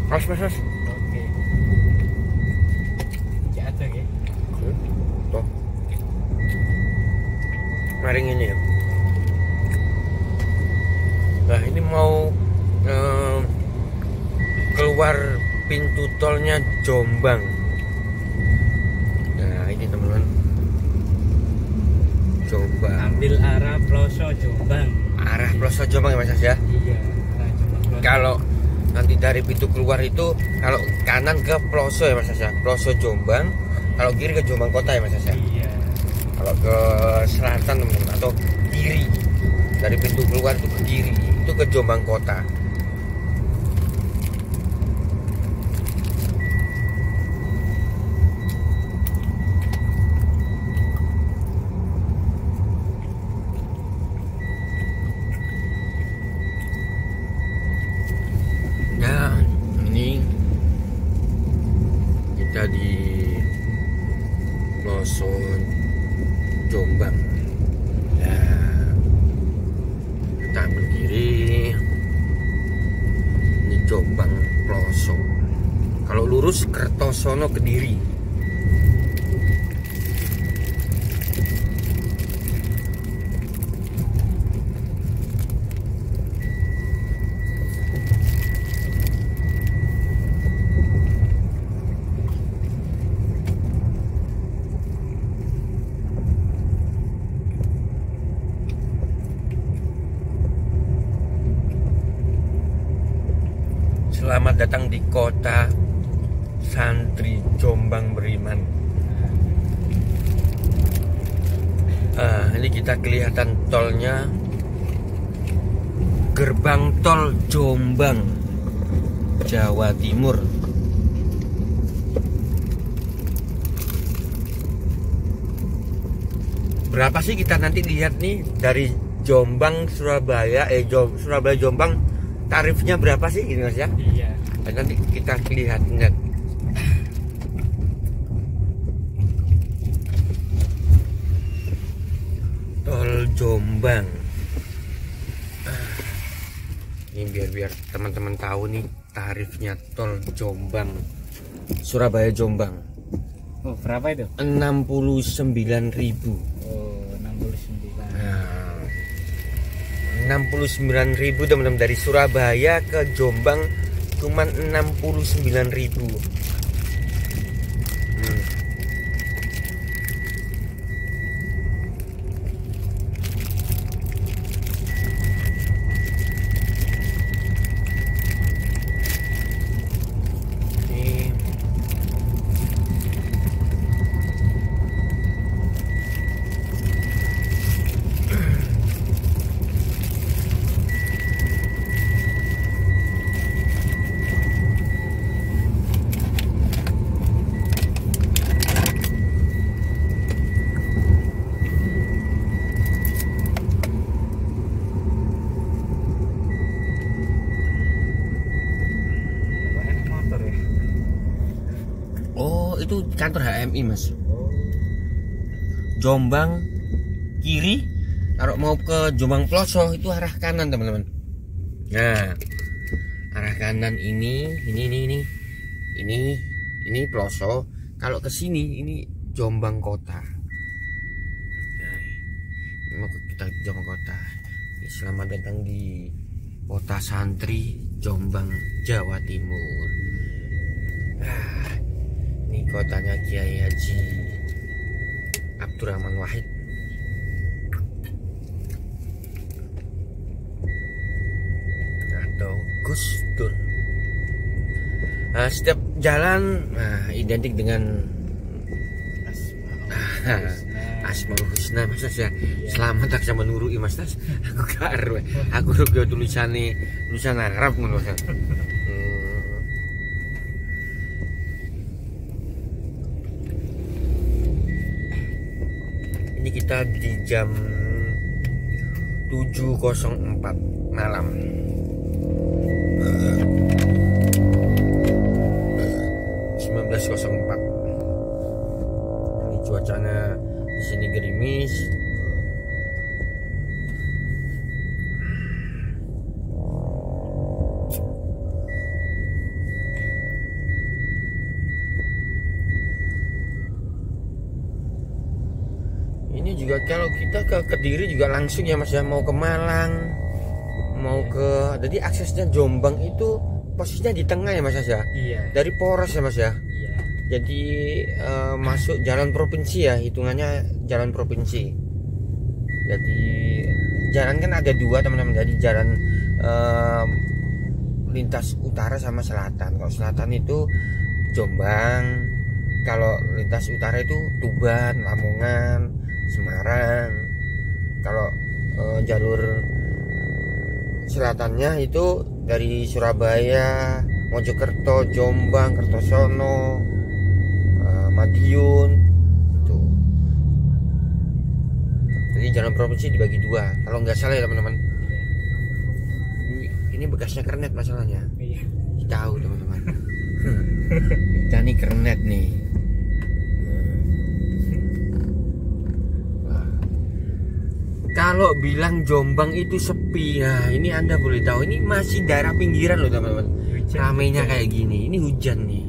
Speaker 1: Mas.
Speaker 2: Oke. Jatuh ya.
Speaker 1: Tuh. Maring ini ya. Nah ini mau keluar pintu tolnya Jombang. Nah ini teman-teman, Jombang.
Speaker 2: Ambil arah Ploso Jombang.
Speaker 1: Arah Ploso Jombang ya Mas As ya.
Speaker 2: Iya, arah Jombang Ploso.
Speaker 1: Kalau nanti dari pintu keluar itu, kalau kanan ke Ploso ya Mas As ya, Ploso Jombang. Kalau kiri ke Jombang Kota ya Mas As ya.
Speaker 2: Iya.
Speaker 1: Kalau ke selatan teman-teman, atau kiri, dari pintu keluar itu ke kiri, itu ke Jombang Kota. Ya ini kita di Ploso Jombang. Ya, kita ambil kiri. Ini Jombang Ploso. Kalau lurus Kertosono Kediri. Selamat datang di kota santri Jombang Beriman. Ini kita kelihatan tolnya, gerbang tol Jombang, Jawa Timur. Berapa sih kita nanti lihat nih dari Jombang Surabaya, Surabaya Jombang, tarifnya berapa sih ini Mas ya?
Speaker 2: Iya.
Speaker 1: Nanti kita lihatnya. Tol Jombang. Ini biar teman-teman tahu nih tarifnya tol Jombang Surabaya Jombang.
Speaker 2: Oh, berapa itu?
Speaker 1: 69.000.
Speaker 2: Oh, 69.
Speaker 1: Nah, 69.000 teman-teman, dari Surabaya ke Jombang cuman 69.000. Oh, itu kantor HMI Mas. Jombang kiri, kalau mau ke Jombang Ploso itu arah kanan teman-teman. Nah, arah kanan ini Ploso. Kalau ke sini ini Jombang Kota. Nah, mau kita ke Jombang Kota. Selamat datang di kota santri Jombang, Jawa Timur. Ini kotanya Kiai Haji Abdurrahman Wahid. Atau Gus Dur. Nah, setiap jalan identik dengan Asmaul Husna Mas ya. Selamat tak sama nurui Mas Tas. Aku karo. Aku ruk tulisan Arab ngono kan. Ini kita di jam 7.04 malam. Ini cuacanya di sini gerimis. Ini juga kalau kita ke Kediri juga langsung ya Mas ya, mau ke Malang, mau ke, jadi aksesnya Jombang itu posisinya di tengah ya Mas ya.
Speaker 2: Iya.
Speaker 1: Dari poros ya Mas ya.
Speaker 2: Iya.
Speaker 1: Jadi masuk jalan provinsi ya, hitungannya jalan provinsi. Jadi jalan kan ada dua teman-teman, jadi jalan lintas utara sama selatan. Kalau selatan itu Jombang, kalau lintas utara itu Tuban, Lamongan, Semarang. Kalau jalur selatannya itu dari Surabaya, Mojokerto, Jombang, Kertosono, Madiun itu. Jadi jalan provinsi dibagi dua kalau nggak salah ya teman-teman. Ini bekasnya kernet masalahnya.
Speaker 2: Iya.
Speaker 1: Tahu teman-teman. Kita nih kernet nih. Kalau bilang Jombang itu sepi ya, ini Anda boleh tahu ini masih daerah pinggiran loh teman-teman. Ramainya kayak gini, ini hujan nih.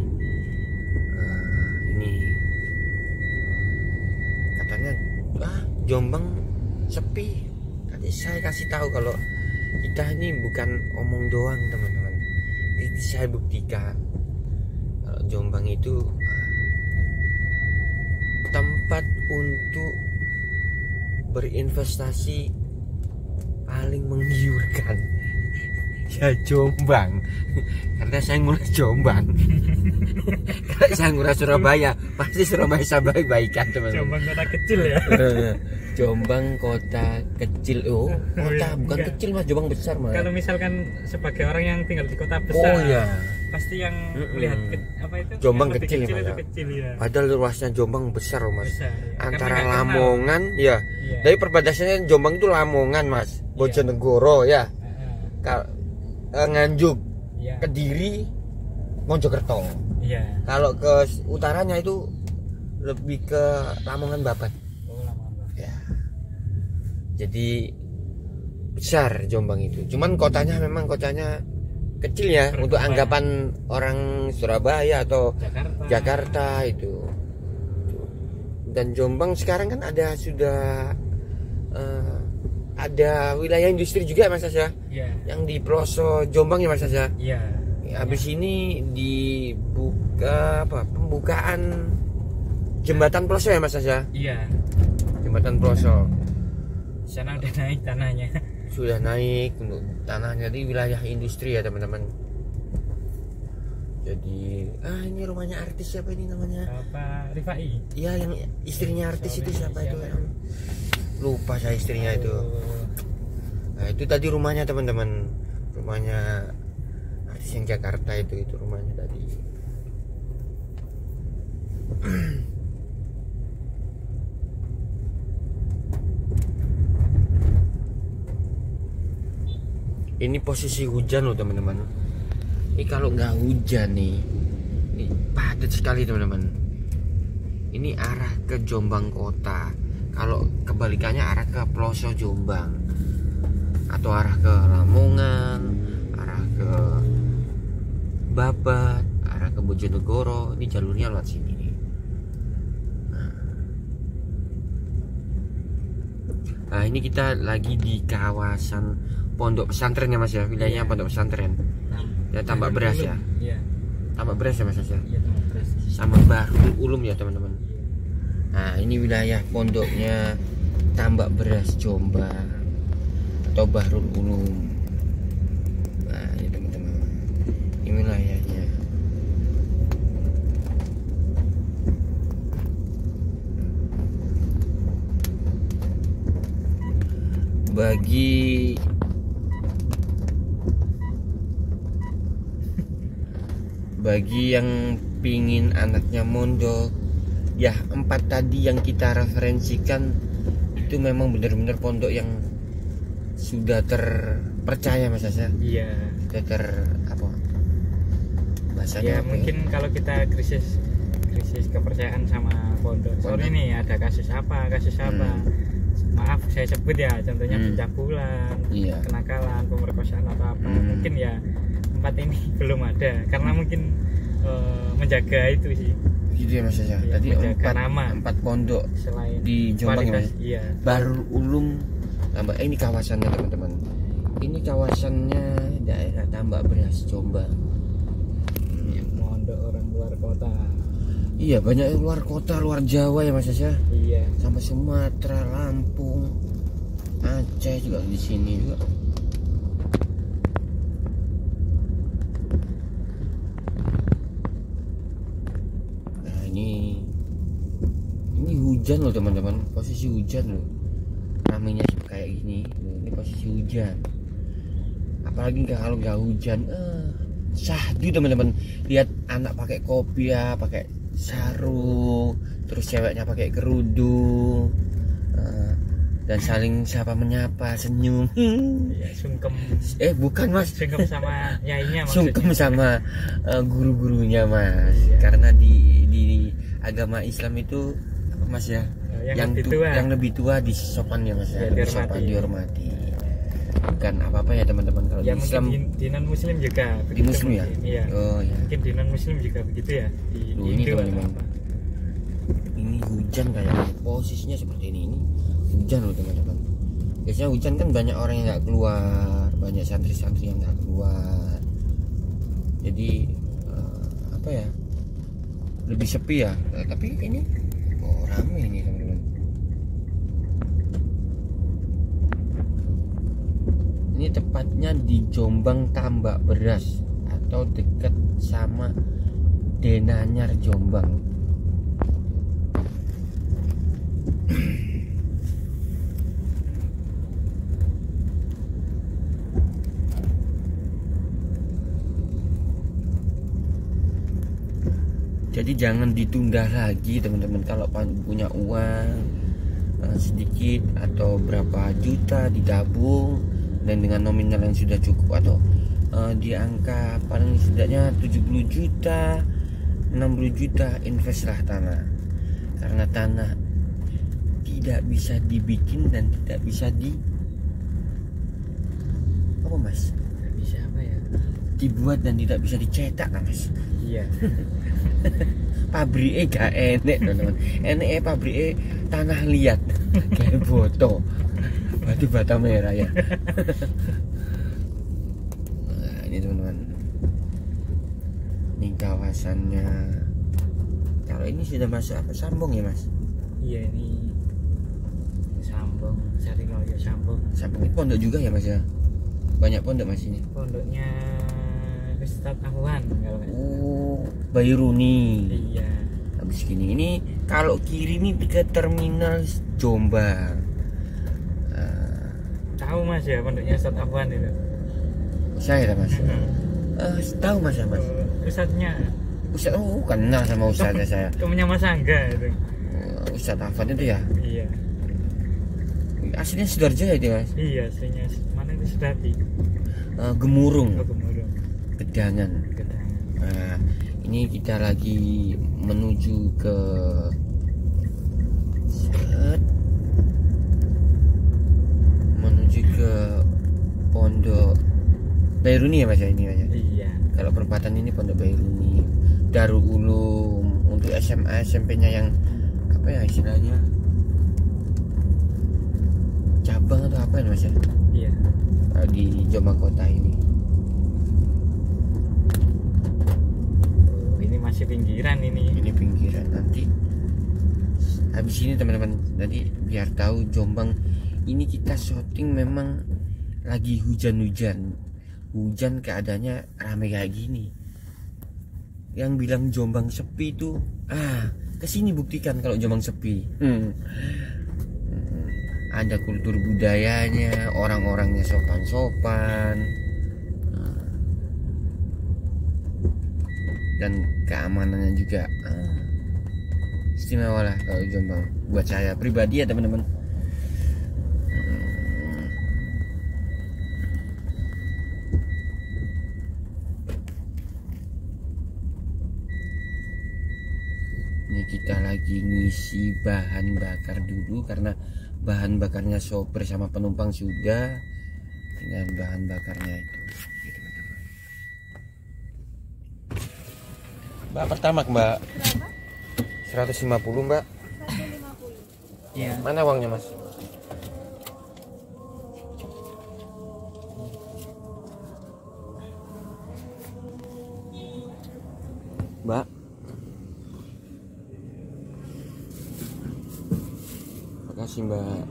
Speaker 1: Ini katanya Jombang sepi. Tadi saya kasih tahu kalau kita ini bukan omong doang teman-teman. Ini saya buktikan kalau Jombang itu tempat untuk berinvestasi paling menggiurkan ya Jombang. Karena saya nguras Jombang. Kalau saya nguras Surabaya pasti Surabaya saya baik-baikan teman-teman.
Speaker 2: Jombang kota kecil ya.
Speaker 1: Jombang kota kecil. Oh kota bukan
Speaker 2: enggak.
Speaker 1: kecil Mas, Jombang besar Mas.
Speaker 2: Kalau misalkan sebagai orang yang tinggal di kota besar,
Speaker 1: Oh ya,
Speaker 2: pasti yang melihat apa itu
Speaker 1: Jombang
Speaker 2: yang lebih
Speaker 1: kecil ya,
Speaker 2: itu
Speaker 1: Mas, ya?
Speaker 2: kecil ya.
Speaker 1: padahal luasnya Jombang besar loh Mas.
Speaker 2: Besar, ya.
Speaker 1: Antara
Speaker 2: Karena nggak kenal.
Speaker 1: Lamongan ya.
Speaker 2: Iya.
Speaker 1: Dari perbatasannya Jombang itu Lamongan Mas, Bojonegoro ya, Nganjuk,
Speaker 2: Iya.
Speaker 1: Kediri, Mojokerto.
Speaker 2: Iya.
Speaker 1: Kalau ke utaranya itu lebih ke Lamongan Babat.
Speaker 2: Oh, lama banget.
Speaker 1: Ya. Jadi besar Jombang itu. Cuman kotanya memang kotanya kecil ya untuk anggapan orang Surabaya atau Jakarta itu. Dan Jombang sekarang kan ada sudah ada wilayah industri juga Mas ya.
Speaker 2: Iya.
Speaker 1: Yang di pelosok Jombang ya Mas ya.
Speaker 2: Iya.
Speaker 1: Habis ini dibuka pembukaan jembatan pelosok ya Mas ya.
Speaker 2: Iya.
Speaker 1: Jembatan pelosok
Speaker 2: Di sana udah naik tanahnya.
Speaker 1: sudah naik untuk tanahnya di wilayah industri ya teman-teman. Jadi ini rumahnya artis siapa ini namanya?
Speaker 2: Apa Rifai?
Speaker 1: Iya yang istrinya artis itu siapa itu? Lupa saya istrinya itu. Nah itu tadi rumahnya teman-teman, rumahnya artis yang Jakarta itu rumahnya tadi. Ini posisi hujan loh teman-teman. Ini kalau nggak hujan nih, ini padat sekali teman-teman. Ini arah ke Jombang kota. Kalau kebalikannya arah ke pelosok Jombang, atau arah ke Lamongan, arah ke Babat, arah ke Bojonegoro. Ini jalurnya lewat sini nih. Nah ini kita lagi di kawasan pondok pesantren ya Mas ya, wilayahnya pondok pesantren. Ya Tambak Beras ya.
Speaker 2: Iya.
Speaker 1: Tambak Beras ya Mas ya.
Speaker 2: Iya, Tambak Beras.
Speaker 1: Sama Bahrul Ulum ya teman-teman. Nah ini wilayah pondoknya Tambak Beras Jombang atau Bahrul Ulum. Nah ini teman-teman, ini wilayahnya. Bagi yang pingin anaknya mondok ya, 4 tadi yang kita referensikan itu memang benar-benar pondok yang sudah terpercaya Mas Asa.
Speaker 2: Iya.
Speaker 1: Sudah apa bahasanya
Speaker 2: Ya
Speaker 1: apa
Speaker 2: mungkin kalau kita krisis kepercayaan sama pondok. Soalnya nih ada kasus apa. Maaf saya sebut ya, contohnya pencabulan,
Speaker 1: Iya.
Speaker 2: kenakalan, pemerkosaan atau apa. Mungkin ya tempat ini belum ada karena mungkin menjaga itu sih.
Speaker 1: gitu ya Mas ya.
Speaker 2: Iya,
Speaker 1: Tadi
Speaker 2: menjaga nama.
Speaker 1: empat pondok
Speaker 2: Selain
Speaker 1: di Jombang ya, Mas?
Speaker 2: Iya.
Speaker 1: Darul Ulum Tambak. Ini kawasannya teman-teman. Ini kawasannya daerah Tambak Beras Jombang.
Speaker 2: Mondok orang luar kota.
Speaker 1: Iya, banyak yang luar kota, luar Jawa ya Mas ya.
Speaker 2: Iya.
Speaker 1: Sampai Sumatera, Lampung, Aceh juga di sini juga. Nah, ini hujan loh teman-teman, posisi hujan loh. Ramenya kayak gini, ini posisi hujan. Apalagi kalau nggak hujan, syahdu teman-teman. Lihat anak pakai kopiah, pakai sarung, terus ceweknya pakai kerudung, dan saling sapa menyapa, senyum.
Speaker 2: Iya, sungkem.
Speaker 1: Bukan Mas,
Speaker 2: Sungkem sama nyainya maksudnya.
Speaker 1: sungkem sama guru-gurunya Mas.
Speaker 2: Iya.
Speaker 1: Karena di agama Islam itu apa Mas ya? Yang lebih tua disopan ya Mas ya,
Speaker 2: Ya,
Speaker 1: lebih
Speaker 2: dihormati.
Speaker 1: sopan, dihormati. Bukan apa-apa ya teman-teman kalau
Speaker 2: Ya
Speaker 1: di
Speaker 2: mungkin
Speaker 1: Islam.
Speaker 2: di non muslim juga
Speaker 1: Di
Speaker 2: begitu
Speaker 1: Muslim ya?
Speaker 2: mungkin. Iya.
Speaker 1: Oh ya.
Speaker 2: Mungkin di non muslim juga begitu ya. Di
Speaker 1: Loh, ini
Speaker 2: Indo atau
Speaker 1: teman-teman.
Speaker 2: apa.
Speaker 1: Ini hujan kayaknya, posisinya seperti ini hujan loh teman-teman. Biasanya hujan kan banyak orang yang nggak keluar, banyak santri-santri yang nggak keluar. Jadi apa ya, lebih sepi ya. Tapi ini ramai ini teman-teman. Ini tepatnya di Jombang Tambak Beras atau dekat sama Denanyar Jombang. Jadi jangan ditunda lagi teman-teman. Kalau punya uang sedikit atau berapa juta ditabung, dan dengan nominal yang sudah cukup atau di angka paling setidaknya 70 juta 60 juta, investlah tanah. Karena tanah tidak bisa dibikin dan tidak bisa apa Mas?
Speaker 2: Nggak bisa apa ya?
Speaker 1: Dibuat dan tidak bisa dicetak kan Mas?
Speaker 2: Iya.
Speaker 1: Pabriknya gak enek teman-teman. Enek pabriknya tanah liat kayak boto batu bata merah ya. Nah, ini teman-teman, ini kawasannya. Kalau ini sudah masuk apa, Sambong ya Mas?
Speaker 2: Iya, ini Sambong, Saringoyo Sambong.
Speaker 1: Sambong itu pondok juga ya Mas ya? Banyak pondok Mas ini.
Speaker 2: Pondoknya Ustadz Ahwan kalau nggak salah.
Speaker 1: Oh, Bayruni.
Speaker 2: Iya.
Speaker 1: Habis gini, ini kalau kiri ini ke terminal Jombang.
Speaker 2: Tahu Mas ya pondoknya Ustadz Ahwan itu?
Speaker 1: Saya Mas. Tahu Mas ya Mas.
Speaker 2: Ustadznya
Speaker 1: Ustadz, kenal sama Ustadznya saya.
Speaker 2: temennya Mas Angga itu.
Speaker 1: Ustadz Afan itu ya.
Speaker 2: Iya.
Speaker 1: Aslinya Sidoarjo ya itu Mas.
Speaker 2: Iya, aslinya mana itu Sedati.
Speaker 1: Gemurung,
Speaker 2: Oh, Gemuruh.
Speaker 1: Gedangan.
Speaker 2: Gedangan.
Speaker 1: Nah, ini kita lagi menuju ke Pondok Bayruni ya Mas ya, ini Mas ya?
Speaker 2: Iya.
Speaker 1: Kalau perempatan ini Pondok Bayruni, Darul Ulum untuk SMA SMP-nya yang apa ya istilahnya, cabang atau apa ya Mas ya,
Speaker 2: Iya.
Speaker 1: di Jombang Kota ini.
Speaker 2: Ini masih pinggiran ini.
Speaker 1: Ini pinggiran. Nanti habis ini teman-teman, nanti biar tahu Jombang ini kita syuting memang lagi hujan-hujan, keadaannya ramai kayak gini. Yang bilang Jombang sepi itu, kesini buktikan kalau Jombang sepi. Ada kultur budayanya, orang-orangnya sopan-sopan, dan keamanannya juga istimewa lah kalau Jombang buat saya pribadi ya teman-teman. Ini kita lagi ngisi bahan bakar dulu karena bahan bakarnya sopir sama penumpang sudah, dengan bahan bakarnya itu. Mbak pertama Mbak.
Speaker 3: Berapa?
Speaker 1: 150 Mbak.
Speaker 3: 150.
Speaker 2: Iya.
Speaker 1: Mana uangnya Mas? Mbak. Makasih Mbak.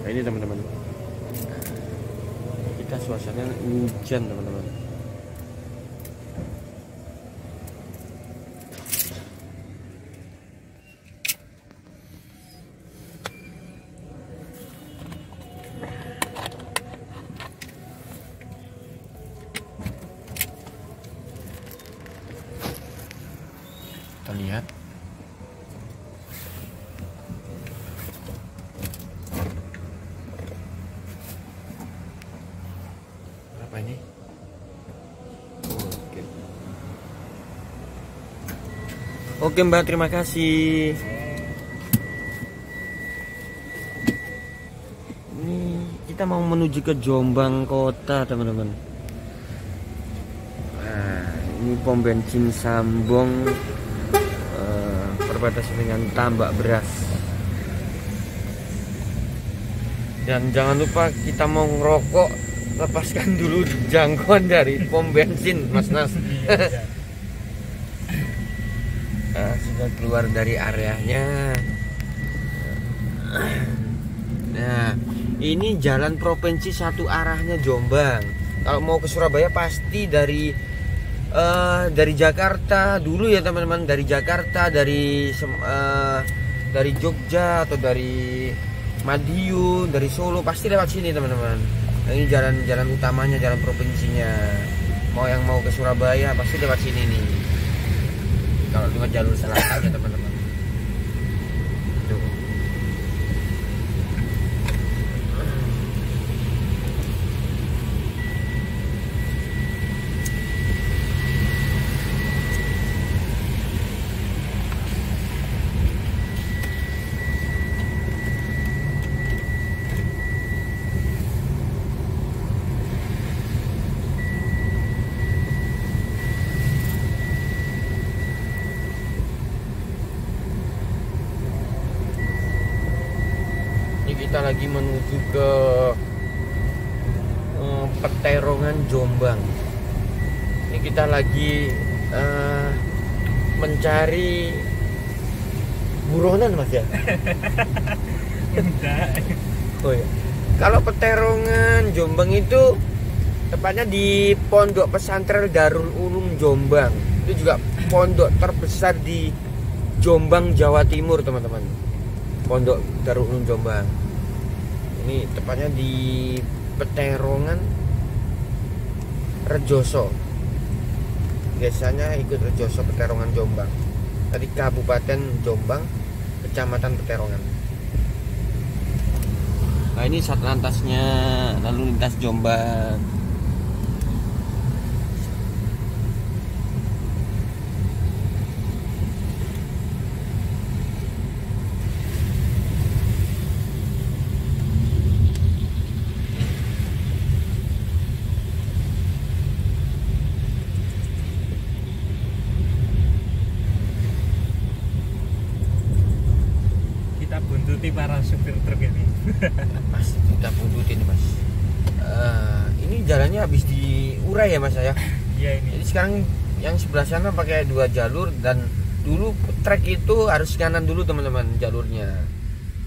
Speaker 1: Nah, ini teman-teman. Kita suasana hujan teman-teman. Kita lihat. Berapa ini? Oke. Oke Mbak, terima kasih. Ini kita mau menuju ke Jombang kota teman-teman. Nah, ini pom bensin Sambong, perbatasan dengan Tambak Beras. Dan jangan lupa kita mau ngerokok, lepaskan dulu jangkauan dari pom bensin Mas Nas. Nah, sudah keluar dari areanya. Nah, ini jalan provinsi satu arahnya Jombang. Kalau mau ke Surabaya pasti dari Jakarta dulu ya teman-teman, dari Jakarta, dari Jogja atau dari Madiun, dari Solo pasti lewat sini teman-teman. Nah, ini jalan utamanya, jalan provinsinya. Yang mau ke Surabaya pasti lewat sini nih. Kalau lewat jalur selatan ya teman-teman. Tuh. Kita lagi menuju ke Peterongan Jombang. Ini kita lagi mencari buronan Mas ya. Oh ya. Kalau Peterongan Jombang itu tepatnya di Pondok Pesantren Darul Ulum Jombang. Itu juga pondok terbesar di Jombang, Jawa Timur teman-teman. Pondok Darul Ulum Jombang. Ini tepatnya di Peterongan Rejoso. Biasanya ikut Rejoso Peterongan Jombang. Tadi Kabupaten Jombang, Kecamatan Peterongan. Nah, ini satlantasnya lalu lintas Jombang.
Speaker 2: Para supir truk ini.
Speaker 1: Mas, kita buntutin Mas. Ini jalannya habis diurai ya Mas ya.
Speaker 2: Iya ini.
Speaker 1: Jadi sekarang yang sebelah sana pakai 2 jalur dan dulu trek itu harus kanan dulu teman-teman jalurnya.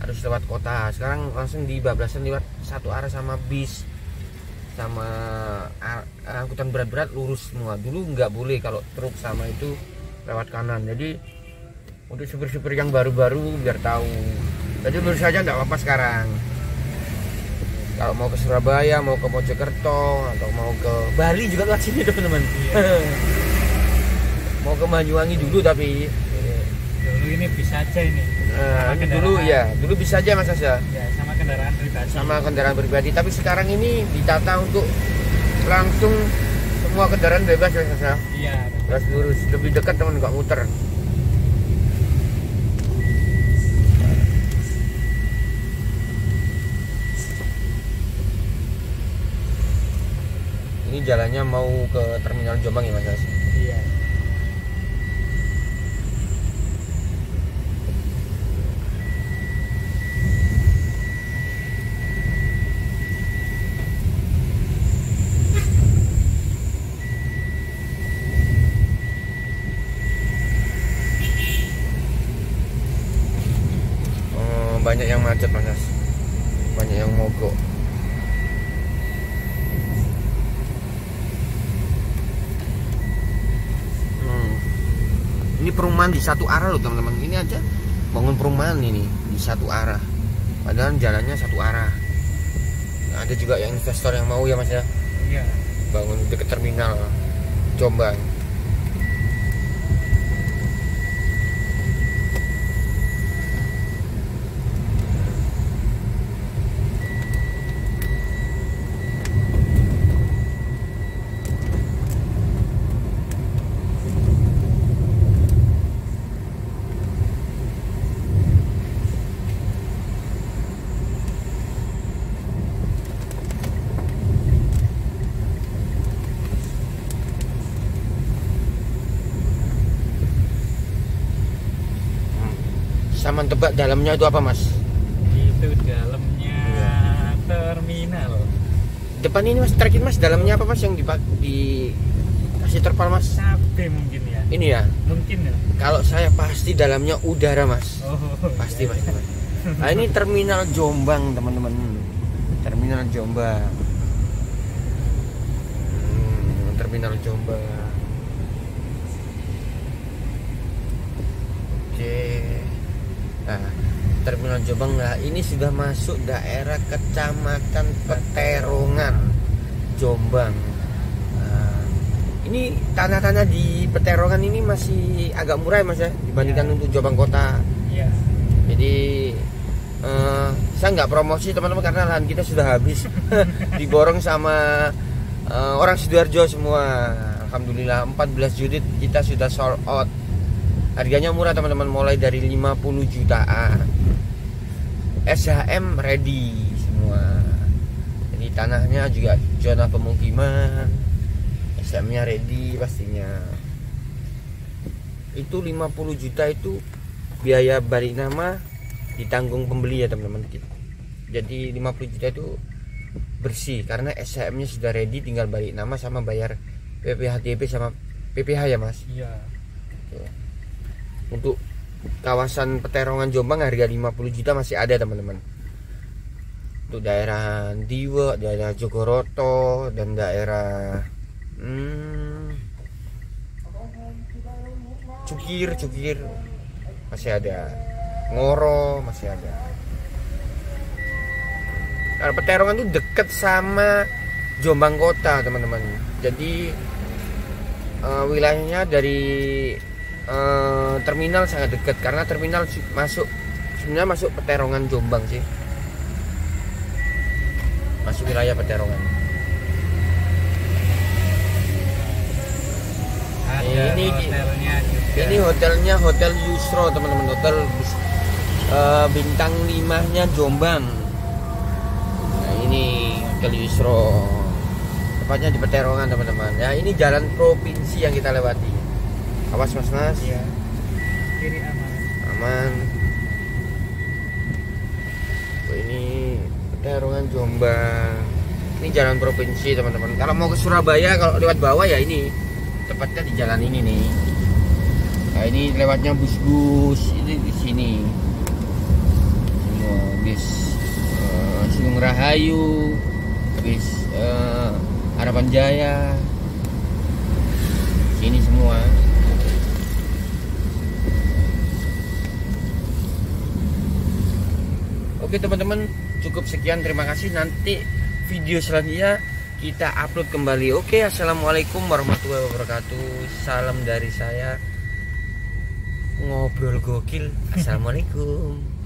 Speaker 1: Harus lewat kota. Sekarang langsung dibablasan lewat satu arah sama bis sama angkutan berat-berat lurus semua. Dulu nggak boleh kalau truk sama itu lewat kanan. Jadi untuk supir-supir yang baru-baru biar tahu. Jadi lurus saja nggak apa-apa sekarang. Kalau mau ke Surabaya, mau ke Mojokerto, atau mau ke Bali juga lewat sini teman-teman. Iya. Mau ke Banyuwangi dulu tapi
Speaker 2: dulu ini bisa aja ini.
Speaker 1: Dulu ya, dulu bisa aja Mas Asa.
Speaker 2: Ya, sama kendaraan pribadi.
Speaker 1: Sama kendaraan pribadi. Tapi sekarang ini ditata untuk langsung semua kendaraan bebas Mas Asa.
Speaker 2: Iya.
Speaker 1: Terus lurus, lebih dekat teman nggak muter. Ini jalannya mau ke terminal Jombang ya Mas Yas?
Speaker 2: Iya.
Speaker 1: Banyak yang macet Mas Yas. Banyak yang mogok. Ini perumahan di satu arah loh teman-teman. Ini aja bangun perumahan ini di satu arah. Padahal jalannya satu arah. Nah, ada juga yang investor yang mau ya Mas ya.
Speaker 2: Iya.
Speaker 1: Bangun dekat terminal Jombang. Sama tebak dalamnya itu apa Mas?
Speaker 2: Itu dalamnya terminal.
Speaker 1: Depan ini Mas, terakhir Mas, dalamnya apa Mas yang dikasih terpal Mas?
Speaker 2: Cabe mungkin ya.
Speaker 1: Ini ya.
Speaker 2: Mungkin ya.
Speaker 1: Kalau saya pasti dalamnya udara Mas.
Speaker 2: Oh,
Speaker 1: Pasti Mas. Nah, ini terminal Jombang teman-teman. Terminal Jombang. Terminal Jombang. Oke. Nah, terminal Jombang. Nah, ini sudah masuk daerah Kecamatan Peterongan, Jombang. Nah, ini tanah-tanah di Peterongan ini masih agak murah ya Mas ya, dibandingkan untuk Jombang Kota.
Speaker 2: Iya.
Speaker 1: Jadi saya nggak promosi teman-teman karena lahan kita sudah habis. Diborong sama orang Sidoarjo semua. Alhamdulillah 14 unit kita sudah sold out. Harganya murah teman-teman, mulai dari 50 jutaan. SHM ready semua. Jadi tanahnya juga zona pemukiman. SHM-nya ready pastinya. Itu 50 juta itu biaya balik nama ditanggung pembeli ya teman-teman. Jadi 50 juta itu bersih karena SHM-nya sudah ready, tinggal balik nama sama bayar PPHDP sama PPH ya Mas.
Speaker 2: Iya.
Speaker 1: Tuh. Untuk kawasan Peterongan Jombang harga 50 juta masih ada teman-teman. Untuk daerah Diwe, daerah Jogoroto dan daerah Cukir masih ada. Ngoro masih ada. Karena Peterongan itu deket sama Jombang Kota teman-teman. Jadi wilayahnya dari terminal sangat dekat karena terminal sebenarnya masuk Peterongan Jombang sih, masuk wilayah Peterongan. Ini hotelnya Hotel Yusro teman-teman, hotel bintang 5-nya Jombang. Nah ini Hotel Yusro, tepatnya di Peterongan teman-teman. Ya ini jalan provinsi yang kita lewati. Awas Mas.
Speaker 2: Iya. Kiri aman.
Speaker 1: Aman. Ini Peterongan Jombang. Ini jalan provinsi teman-teman. Kalau mau ke Surabaya kalau lewat bawah ya ini tepatnya di jalan ini nih. Nah ini lewatnya bus-bus ini di sini. Semua bis Sugeng Rahayu, bis Harapan Jaya. Sini semua. Oke teman-teman, cukup sekian, terima kasih. Nanti video selanjutnya kita upload kembali. Oke, assalamualaikum warahmatullahi wabarakatuh. Salam dari saya, ngobrol gokil. Assalamualaikum.